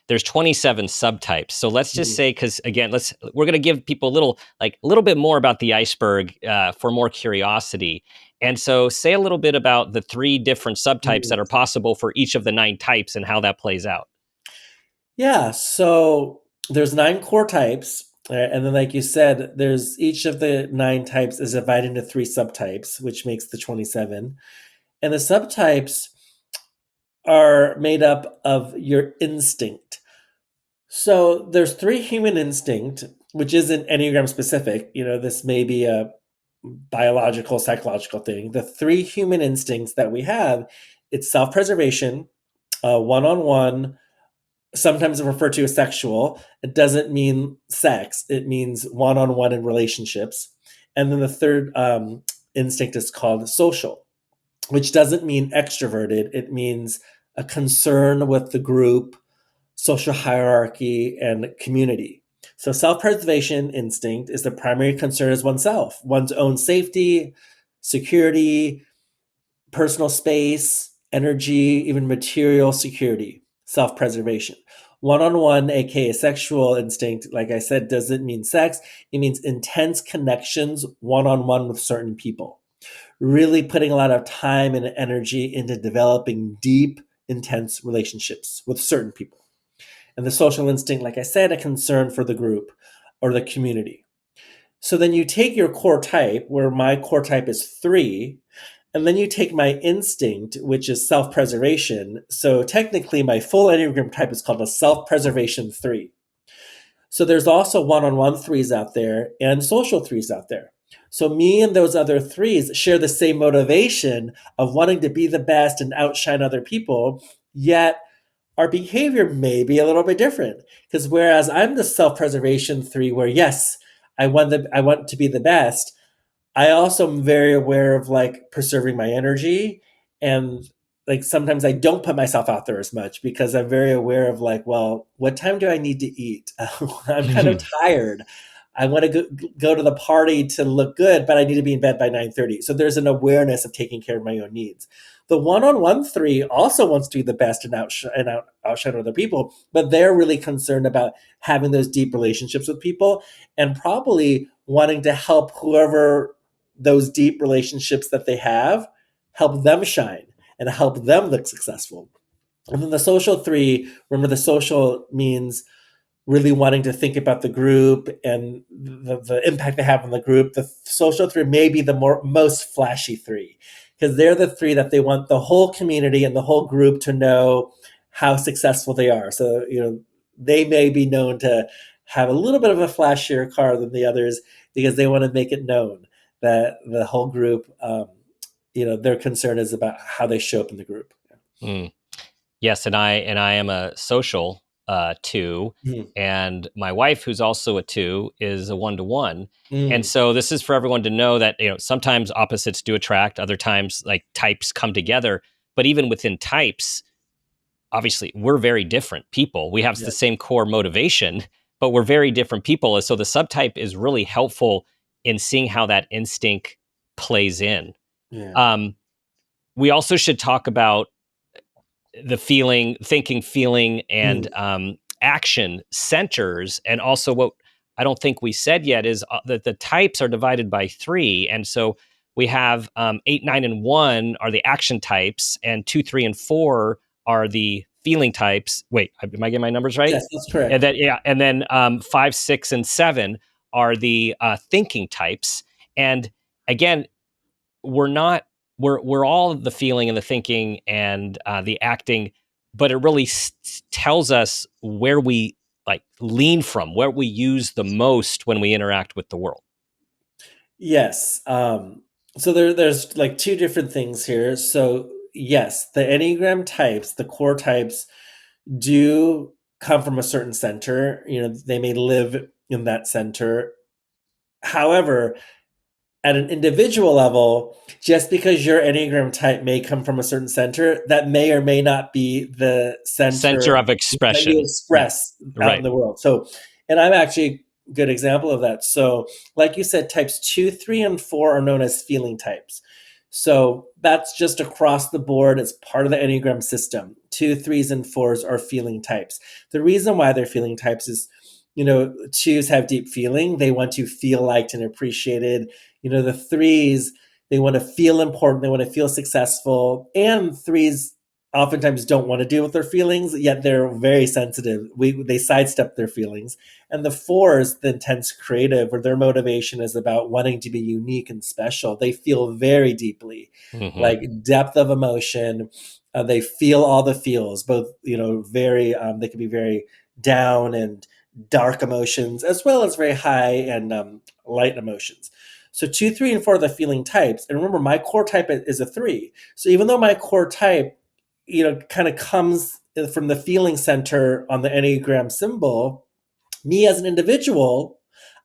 there's 27 subtypes. So let's just say, because again, we're going to give people a little bit more about the iceberg for more curiosity. And so say a little bit about the 3 different subtypes that are possible for each of the 9 types and how that plays out. Yeah. So there's 9 core types. And then, like you said, there's each of the 9 types is divided into 3 subtypes, which makes the 27. And the subtypes are made up of your instinct. So there's 3 human instinct, which isn't Enneagram specific. This may be a biological, psychological thing. The 3 human instincts that we have, it's self-preservation, one-on-one, sometimes referred to as sexual. It doesn't mean sex. It means one-on-one in relationships. And then the third instinct is called social, which doesn't mean extroverted. It means a concern with the group, social hierarchy, and community. So self-preservation instinct is the primary concern is oneself, one's own safety, security, personal space, energy, even material security, self-preservation. One-on-one, aka sexual instinct, like I said, doesn't mean sex. It means intense connections one-on-one with certain people. Really putting a lot of time and energy into developing deep, intense relationships with certain people. And the social instinct, like I said, a concern for the group or the community. So then you take your core type, where my core type is 3, and then you take my instinct, which is self-preservation. So technically, my full Enneagram type is called a self-preservation 3. So there's also one-on-one 3s out there and social 3s out there. So me and those other 3s share the same motivation of wanting to be the best and outshine other people, yet our behavior may be a little bit different. Because whereas I'm the self-preservation 3, where yes, I want to be the best, I also am very aware of like preserving my energy, and like sometimes I don't put myself out there as much because I'm very aware of like, well, what time do I need to eat? I'm kind of tired. I want to go to the party to look good, but I need to be in bed by 9:30. So there's an awareness of taking care of my own needs. The one-on-one 3 also wants to be the best and outshine other people, but they're really concerned about having those deep relationships with people and probably wanting to help whoever those deep relationships that they have, help them shine and help them look successful. And then the social 3, remember, the social means really wanting to think about the group and the impact they have on the group. The social 3 may be the most flashy 3, because they're the 3 that they want the whole community and the whole group to know how successful they are. So, they may be known to have a little bit of a flashier car than the others because they want to make it known that the whole group, their concern is about how they show up in the group. Mm. Yes, and I am a social 2, Mm. and my wife, who's also a 2, is a 1-to-1. And Mm. so this is for everyone to know that sometimes opposites do attract, other times like types come together. But even within types, obviously, we're very different people. We have Yeah. the same core motivation, but we're very different people. And so the subtype is really helpful in seeing how that instinct plays in. Yeah. Um, we also should talk about the thinking, feeling, and Mm. action centers. And also, what I don't think we said yet is that the types are divided by 3. And so we have 8, 9, and 1 are the action types, and 2, 3, and 4 are the feeling types. Wait, am I getting my numbers right? Yes, that's correct. And then, and then 5, 6, and 7 are the thinking types. And again, we're all the feeling and the thinking and the acting, but it really tells us where we like lean from, where we use the most when we interact with the world. Yes. So there's like 2 different things here. So yes, the Enneagram types, the core types, do come from a certain center. They may live in that center. However, at an individual level, just because your Enneagram type may come from a certain center, that may or may not be the center Center of that you expression. express out in Right. the world. So, and I'm actually a good example of that. So, like you said, types 2, 3, and 4 are known as feeling types. So that's just across the board. It's part of the Enneagram system. 2, 3s, and 4s are feeling types. The reason why they're feeling types is, 2s have deep feeling. They want to feel liked and appreciated. The 3s, they want to feel important. They want to feel successful. And 3s oftentimes don't want to deal with their feelings, yet they're very sensitive. They sidestep their feelings. And the 4s, the intense creative, where their motivation is about wanting to be unique and special. They feel very deeply, Mm-hmm. like depth of emotion. They feel all the feels, both, very, they can be very down and dark emotions, as well as very high and light emotions. So 2, 3, and 4 are the feeling types. And remember, my core type is a 3. So even though my core type, kind of comes from the feeling center on the Enneagram symbol, me as an individual,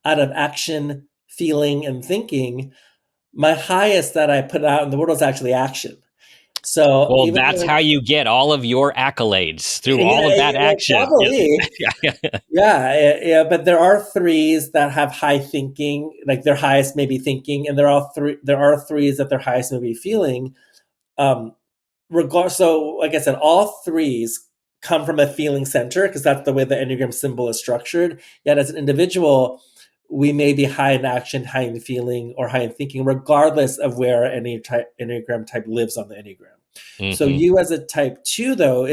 out of action, feeling, and thinking, my highest that I put out in the world is actually action. So Well, even that's though, how you get all of your accolades, through all of yeah, that action. probably, Yeah. yeah, but there are 3s that have high thinking, like their highest may be thinking, and there are 3s that their highest may be feeling. Um, so like I said, all 3s come from a feeling center because that's the way the Enneagram symbol is structured. Yet as an individual, we may be high in action, high in feeling, or high in thinking, regardless of where any Enneagram type lives on the Enneagram. So Mm-hmm. you as a type 2, though,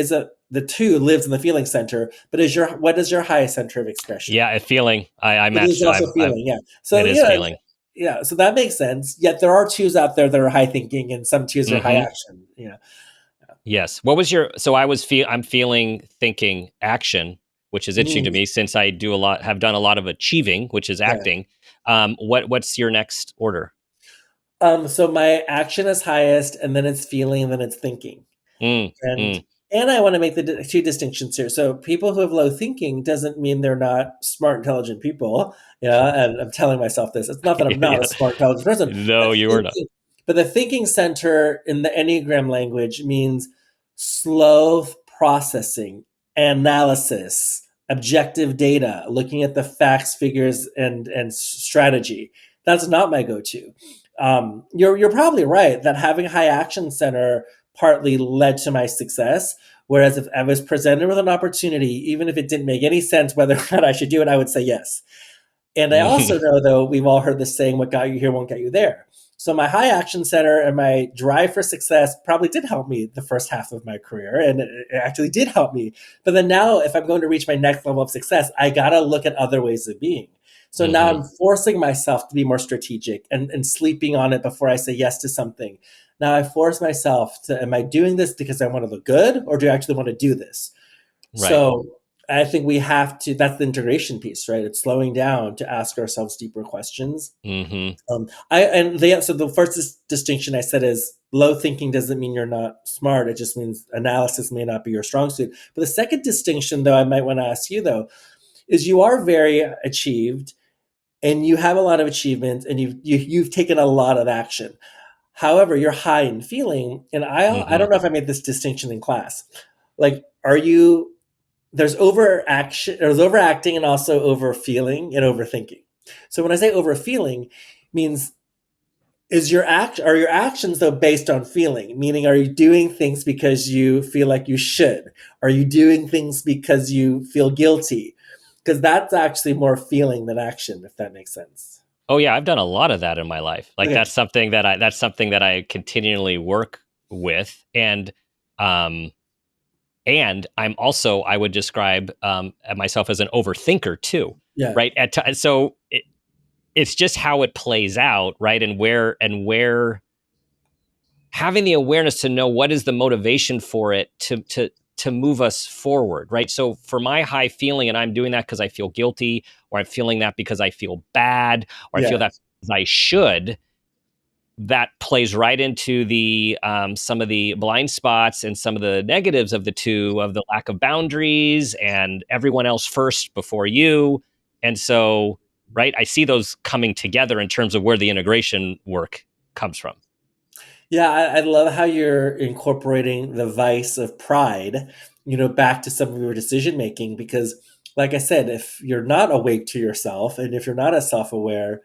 the two lives in the feeling center, but what is your highest center of expression? Yeah, a feeling. I It is matched. also feeling, yeah. So It is yeah, feeling. yeah. So that makes sense. Yet there are twos out there that are high thinking, and some twos are high Hmm. action. Yeah, Yes. So I'm feeling, thinking, action, which is interesting to mm, me since have done a lot of achieving, which is yeah. acting. What's your next order? So my action is highest, and then it's feeling, and then it's thinking. Mm, And mm. and I want to make the two distinctions here. So people who have low thinking doesn't mean they're not smart, intelligent people. Yeah, and I'm telling myself this. It's not that I'm not a Yeah. smart, intelligent person, but No, you were not. thinking, but the thinking center in the Enneagram language means slow processing, analysis, objective data, looking at the facts, figures, and strategy. That's not my go-to. You're probably right that having high action center partly led to my success. Whereas if I was presented with an opportunity, even if it didn't make any sense whether or not I should do it, I would say yes. And I also know, though, we've all heard the saying, what got you here won't get you there. So my high action center and my drive for success probably did help me the first half of my career. And it actually did help me. But then now, if I'm going to reach my next level of success, I got to look at other ways of being. So now Hmm. I'm forcing myself to be more strategic and sleeping on it before I say yes to something. Now I force myself to, am I doing this because I want to look good, or do I actually want to do this? Right. So I think we have to, that's the integration piece, right? It's slowing down to ask ourselves deeper questions. Hmm. So the first distinction I said is low thinking doesn't mean you're not smart. It just means analysis may not be your strong suit. But the second distinction, though, I might want to ask you, though, is you are very achieved and you have a lot of achievements and you've taken a lot of action. However, you're high in feeling, and I Hmm. don't know if I made this distinction in class. Like, are you there's overaction, there's overacting, and also over feeling and overthinking. So when I say over feeling, means are your actions though based on feeling? Meaning, are you doing things because you feel like you should? Are you doing things because you feel guilty? Because that's actually more feeling than action, if that makes sense. Oh yeah, I've done a lot of that in my life. Like Okay. that's something that I continually work with, um, and I'm also, I would describe myself as an overthinker too, Yeah. right? It's just how it plays out, right? And where having the awareness to know what is the motivation for it to move us forward, right? So for my high feeling, and I'm doing that because I feel guilty, or I'm feeling that because I feel bad, or I feel Yeah. that because I should. That plays right into the some of the blind spots and some of the negatives of the two, of the lack of boundaries and everyone else first before you. And so, right, I see those coming together in terms of where the integration work comes from. Yeah, I love how you're incorporating the vice of pride, back to some of your decision making. Because, like I said, if you're not awake to yourself and if you're not as self aware,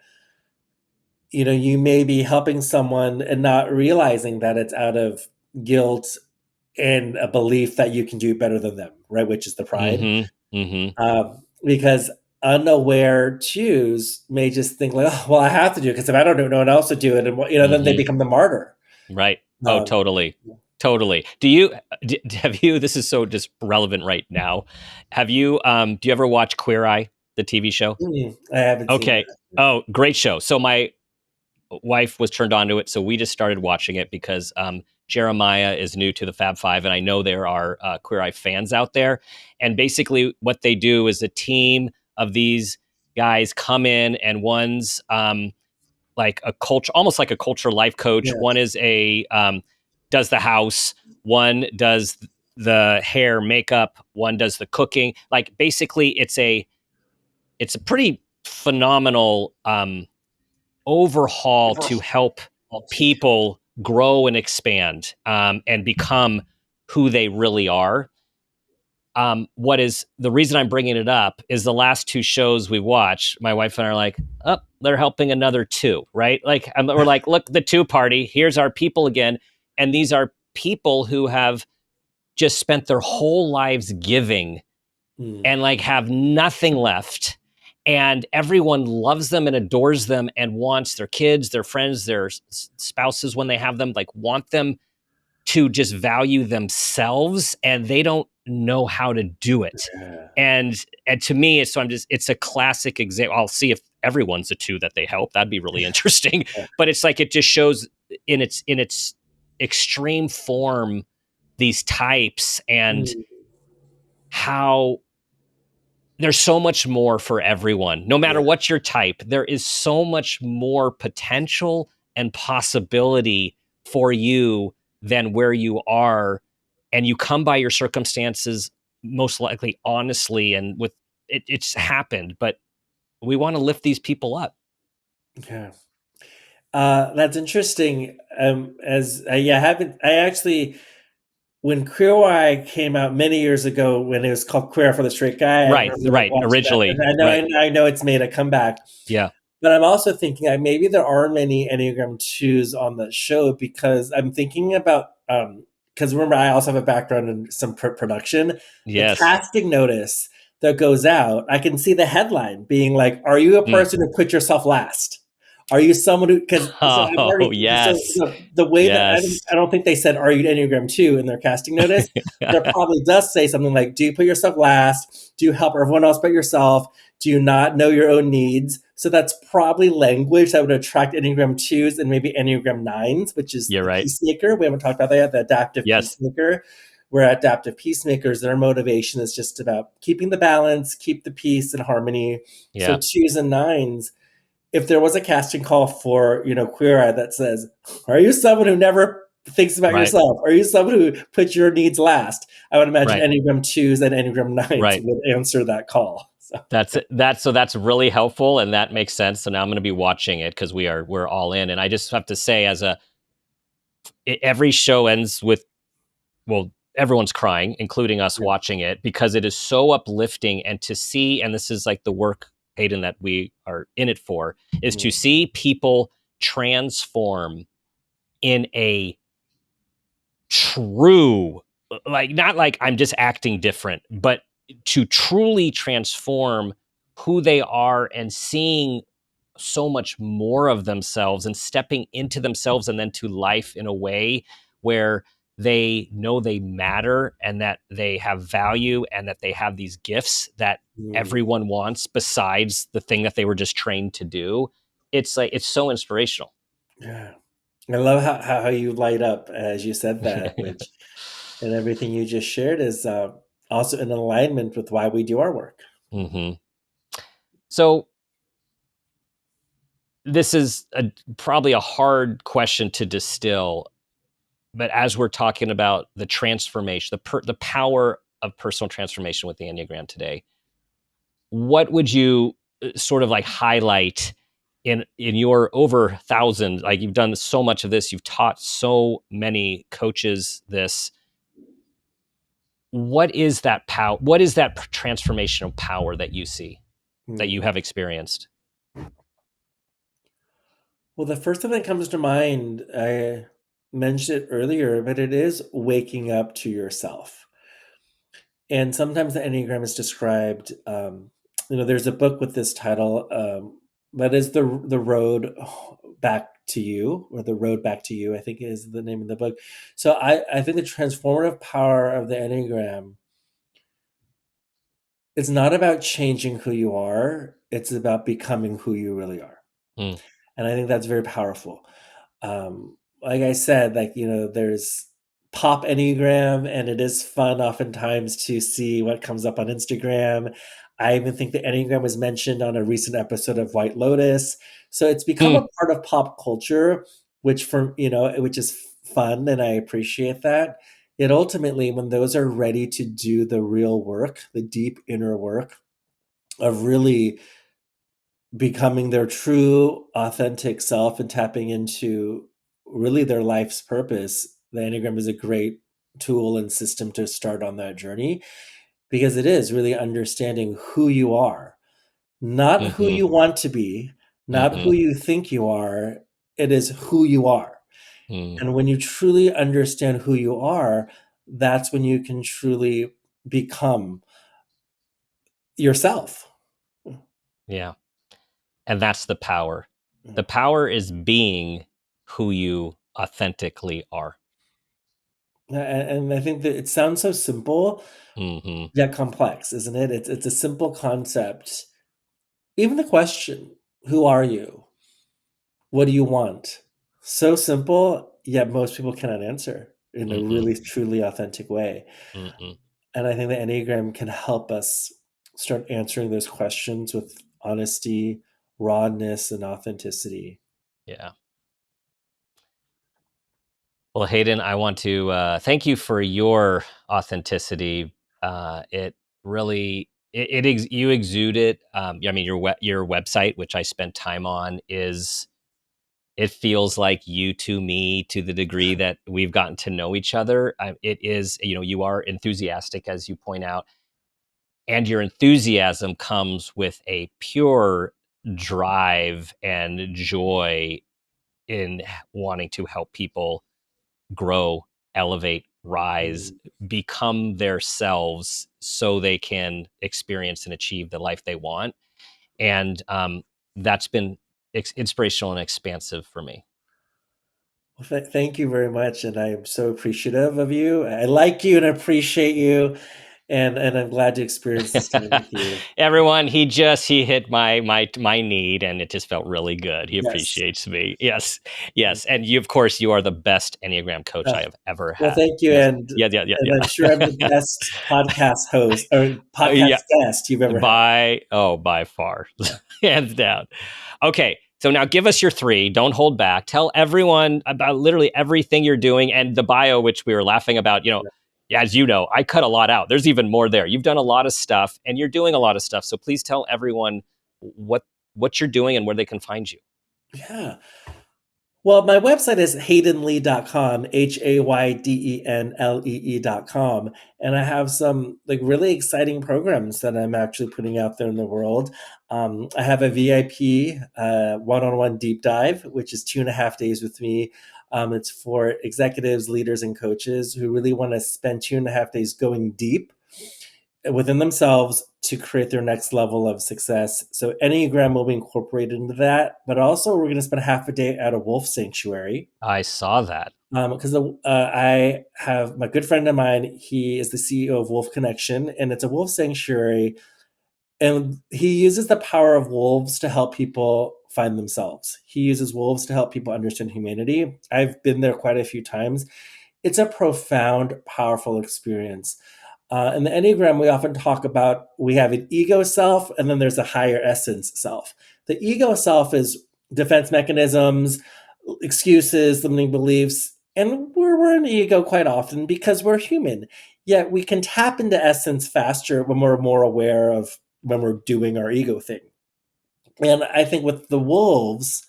you may be helping someone and not realizing that it's out of guilt and a belief that you can do better than them, right? Which is the pride. Mm-hmm. Mm-hmm. Because unaware twos may just think like, oh, well, I have to do it because if I don't do it, no one else would do it, and then they Mm-hmm. become the martyr. Right. Oh, Um, totally. Totally. Have you, this is so just relevant right now. Do you ever watch Queer Eye, the TV show? I haven't seen Okay. that. Oh, great show. So my wife was turned on to it, so we just started watching it because Jeremiah is new to the Fab Five, and I know there are Queer Eye fans out there. And basically, what they do is a team of these guys come in, and one's like a culture, almost like a culture life coach. Yeah. One is a does the house. One does the hair, makeup. One does the cooking. Like basically, it's a pretty phenomenal overhaul to help people grow and expand and become who they really are. What is the reason I'm bringing it up is the last two shows we watched, my wife and I are like, oh, they're helping another two, right? Like, we're like, look, the two party, here's our people again. And these are people who have just spent their whole lives giving Mm. and like have nothing left. And everyone loves them and adores them and wants their kids, their friends, their spouses when they have them, like want them to just value themselves. And they don't know how to do it. Yeah. And to me, it's a classic example. I'll see if everyone's a 2 that they help. That'd be really interesting. Yeah. But it's like it just shows in its extreme form these types and Mm, how there's so much more for everyone. No matter yeah. what your type, there is so much more potential and possibility for you than where you are. And you come by your circumstances most likely honestly and with it's happened, but we want to lift these people up. Yeah. That's interesting. As yeah, I haven't. I actually, when Queer Eye came out many years ago, when it was called Queer for the Straight Guy, I Right, remember right. watching that, Originally, and right. I know it's made a comeback. Yeah. But I'm also thinking maybe there aren't many Enneagram 2s on the show, because I'm thinking about, because remember, I also have a background in some production. The Yes. casting notice that goes out, I can see the headline being like, "Are you a Mm. person who put yourself last? Are you someone who?" Because so I'm Oh, already, so yes. the way that Yes. I don't think they said, "Are you Enneagram 2" in their casting notice. There probably does say something like, "Do you put yourself last? Do you help everyone else but yourself? Do you not know your own needs?" So that's probably language that would attract Enneagram 2s and maybe Enneagram 9s, which is You're the right. peacemaker. We haven't talked about that yet, the adaptive Yes. peacemaker. Where adaptive peacemakers, their motivation is just about keeping the balance, keep the peace and harmony. So Yeah. 2s and 9s, if there was a casting call for, Queer Eye that says, "Are you someone who never thinks about Right. yourself? Are you someone who puts your needs last?" I would imagine Right. Enneagram 2s and Enneagram 9s Right. would answer that call. So, That's really helpful, and that makes sense. So now I'm going to be watching it because we're all in. And I just have to say, every show ends with, well, everyone's crying, including us yeah. watching it, because it is so uplifting. And to see, and this is like the work, Hayden, that we are in it for, is to Mm, see people transform in a true, like, not like I'm just acting different, but to truly transform who they are and seeing so much more of themselves and stepping into themselves and then to life in a way where they know they matter and that they have value and that they have these gifts that mm. everyone wants besides the thing that they were just trained to do. It's like it's so inspirational. Yeah. I love how you light up as you said that, which, and everything you just shared is also in alignment with why we do our work. Hmm. So this is probably a hard question to distill, but as we're talking about the transformation, the power of personal transformation with the Enneagram today, what would you sort of like highlight in your over 1,000? Like, you've done so much of this, you've taught so many coaches this. What is that power? What is that transformational power that you see, that you Mm. have experienced? Well, the first thing that comes to mind, I mentioned it earlier, but it is waking up to yourself. And sometimes the Enneagram is described, there's a book with this title, that is the road back to you, or the road back to you, I think is the name of the book. So I think the transformative power of the Enneagram, it's not about changing who you are, it's about becoming who you really are. Mm, And I think that's very powerful. Like I said, like, there's pop Enneagram, and it is fun oftentimes to see what comes up on Instagram. I even think the Enneagram was mentioned on a recent episode of White Lotus. So it's become a mm, part of pop culture, which is fun, and I appreciate that. Yet ultimately, when those are ready to do the real work, the deep inner work of really becoming their true authentic self and tapping into really their life's purpose, the Enneagram is a great tool and system to start on that journey, because it is really understanding who you are, not who mm-hmm, you want to be, not mm-hmm, who you think you are. It is who you are. mm, And when you truly understand who you are, that's when you can truly become yourself. yeah. And that's the power. The power is being who you authentically are. And I think that it sounds so simple, Hmm. yet complex, isn't it? It's a simple concept. Even the question, who are you? What do you want? So simple, yet most people cannot answer in a Mm-mm. really, truly authentic way. Mm-mm. And I think the Enneagram can help us start answering those questions with honesty, rawness, and authenticity. Yeah. Well, Hayden, I want to thank you for your authenticity. It really, you exude it. I mean, your website, which I spent time on, it feels like you to me to the degree that we've gotten to know each other. It is, you are enthusiastic, as you point out, and your enthusiasm comes with a pure drive and joy in wanting to help people grow, elevate, rise, Mm. become their selves so they can experience and achieve the life they want. And that's been inspirational and expansive for me. Well, thank you very much, and I am so appreciative of you. I like you and appreciate you, and I'm glad to experience this time with you. Everyone, he hit my need, and it just felt really good. He Yes. appreciates me. Yes, yes, and you, of course, you are the best Enneagram coach Uh, I have ever well, had. thank you, Yes, and yeah, yeah, yeah, I'm sure I'm the yeah. best podcast host or podcast Yeah, guest you've ever had. by far, hands down. Okay, so now give us your three. Don't hold back. Tell everyone about literally everything you're doing and the bio, which we were laughing about. As you know, I cut a lot out. There's even more there. You've done a lot of stuff, and you're doing a lot of stuff. So please tell everyone what what you're doing and where they can find you. Yeah. Well, my website is haydenlee.com, HAYDENLEE.com. And I have some like really exciting programs that I'm actually putting out there in the world. I have a VIP one-on-one deep dive, which is 2.5 days with me. It's for executives, leaders, and coaches who really want to spend 2.5 days going deep within themselves to create their next level of success. So Enneagram will be incorporated into that, but also we're going to spend half a day at a wolf sanctuary. I saw that. Because I have my good friend of mine, he is the CEO of Wolf Connection, and it's a wolf sanctuary. And he uses the power of wolves to help people find themselves. He uses wolves to help people understand humanity. I've been there quite a few times. It's a profound, powerful experience. In the Enneagram, we often talk about we have an ego self and then there's a higher essence self. The ego self is defense mechanisms, excuses, limiting beliefs, and we're an ego quite often because we're human. Yet we can tap into essence faster when we're more aware of when we're doing our ego thing. And I think with the wolves,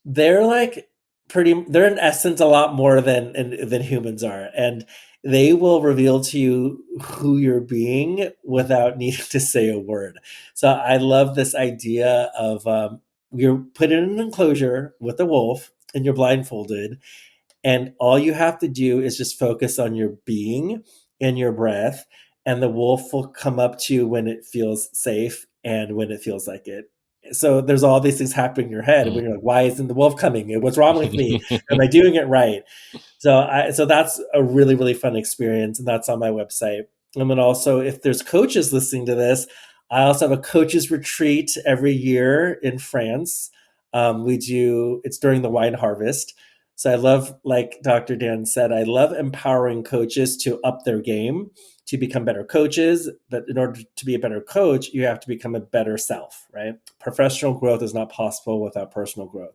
they're like they're in essence a lot more than humans are, and they will reveal to you who you're being without needing to say a word. So I love this idea of you're put in an enclosure with a wolf and you're blindfolded, and all you have to do is just focus on your being and your breath, and the wolf will come up to you when it feels safe and when it feels like it. So there's all these things happening in your head Mm. when you're like, why isn't the wolf coming? What's wrong with me? Am I doing it right? So that's a really, really fun experience, and that's on my website. And then also, if there's coaches listening to this, I also have a coaches retreat every year in France. It's during the wine harvest. So I love, like Dr. Dan said, I love empowering coaches to up their game, to become better coaches. But in order to be a better coach, you have to become a better self, right? Professional growth is not possible without personal growth.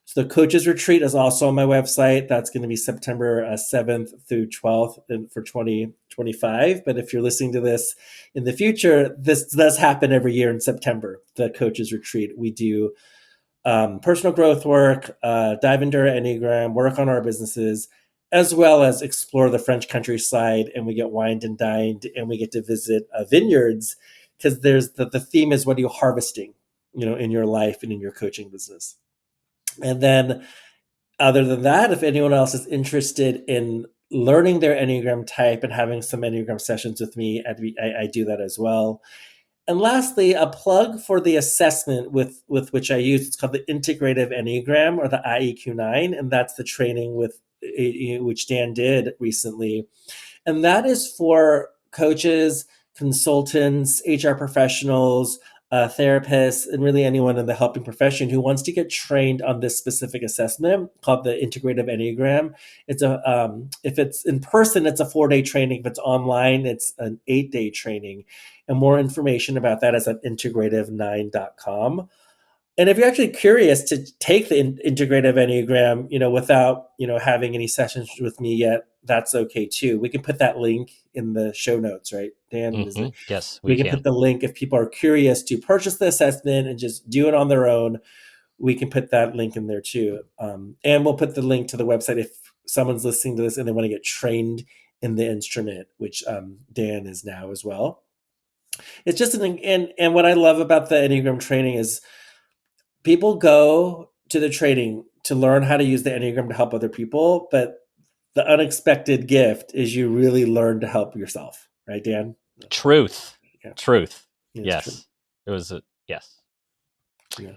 So the coaches retreat is also on my website. That's going to be September 7th through 12th for 2025. But if you're listening to this in the future, this does happen every year in September, the coaches retreat. We do personal growth work, dive into our Enneagram, work on our businesses, as well as explore the French countryside. And we get wined and dined, and we get to visit vineyards, because there's the theme is, what are you harvesting, in your life and in your coaching business. And then, other than that, if anyone else is interested in learning their Enneagram type and having some Enneagram sessions with me, I do that as well. And lastly, a plug for the assessment with which I use. It's called the Integrative Enneagram, or the IEQ9, and that's the training with which Dan did recently. And that is for coaches, consultants, HR professionals, therapists, and really anyone in the helping profession who wants to get trained on this specific assessment called the Integrative Enneagram. It's if it's in person, it's a 4-day training. If it's online, it's an 8-day training. And more information about that is at integrative9.com. And if you're actually curious to take the Integrative Enneagram, without, having any sessions with me yet, that's okay too. We can put that link in the show notes, right, Dan? Yes, we can put the link if people are curious to purchase the assessment and just do it on their own. We can put that link in there too. And we'll put the link to the website if someone's listening to this and they want to get trained in the instrument, which Dan is now as well. It's just and what I love about the Enneagram training is people go to the training to learn how to use the Enneagram to help other people, but the unexpected gift is you really learn to help yourself, right, Dan? Truth. Yeah. Truth. Yeah, yes. true. It was yes. Yeah.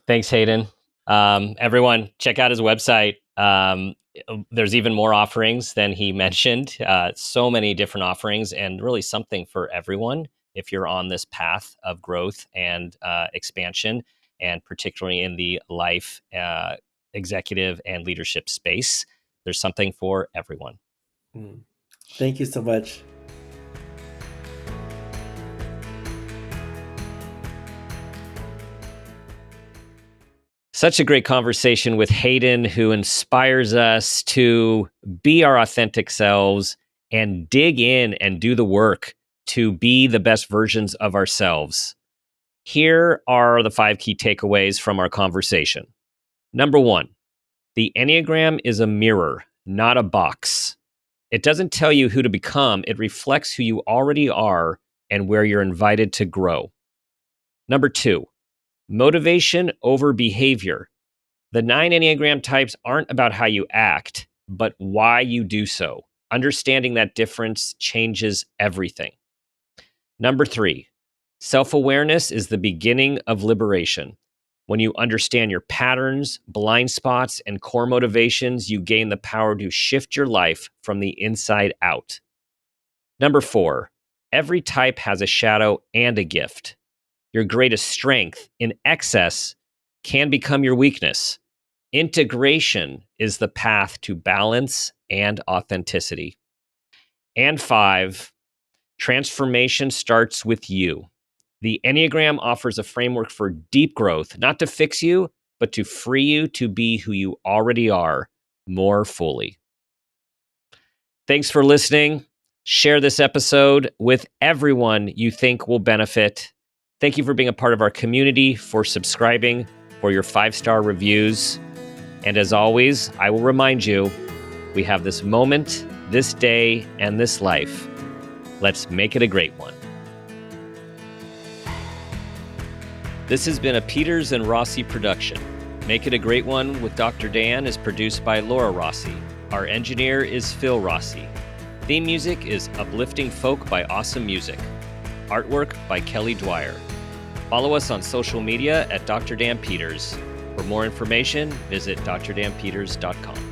Thanks, Hayden. Everyone, check out his website. There's even more offerings than he mentioned. So many different offerings, and really something for everyone if you're on this path of growth and expansion, and particularly in the life, executive, and leadership space. There's something for everyone. Thank you so much. Such a great conversation with Hayden, who inspires us to be our authentic selves and dig in and do the work to be the best versions of ourselves. Here are the 5 key takeaways from our conversation. Number 1, the Enneagram is a mirror, not a box. It doesn't tell you who to become. It reflects who you already are and where you're invited to grow. Number 2, motivation over behavior. The 9 Enneagram types aren't about how you act, but why you do so. Understanding that difference changes everything. Number 3, self-awareness is the beginning of liberation. When you understand your patterns, blind spots, and core motivations, you gain the power to shift your life from the inside out. Number 4, every type has a shadow and a gift. Your greatest strength in excess can become your weakness. Integration is the path to balance and authenticity. And 5, transformation starts with you. The Enneagram offers a framework for deep growth, not to fix you, but to free you to be who you already are more fully. Thanks for listening. Share this episode with everyone you think will benefit. Thank you for being a part of our community, for subscribing, for your 5-star reviews. And as always, I will remind you, we have this moment, this day, and this life. Let's make it a great one. This has been a Peters and Rossi production. Make It a Great One with Dr. Dan is produced by Laura Rossi. Our engineer is Phil Rossi. Theme music is Uplifting Folk by Awesome Music. Artwork by Kelly Dwyer. Follow us on social media at Dr. Dan Peters. For more information, visit drdanpeters.com.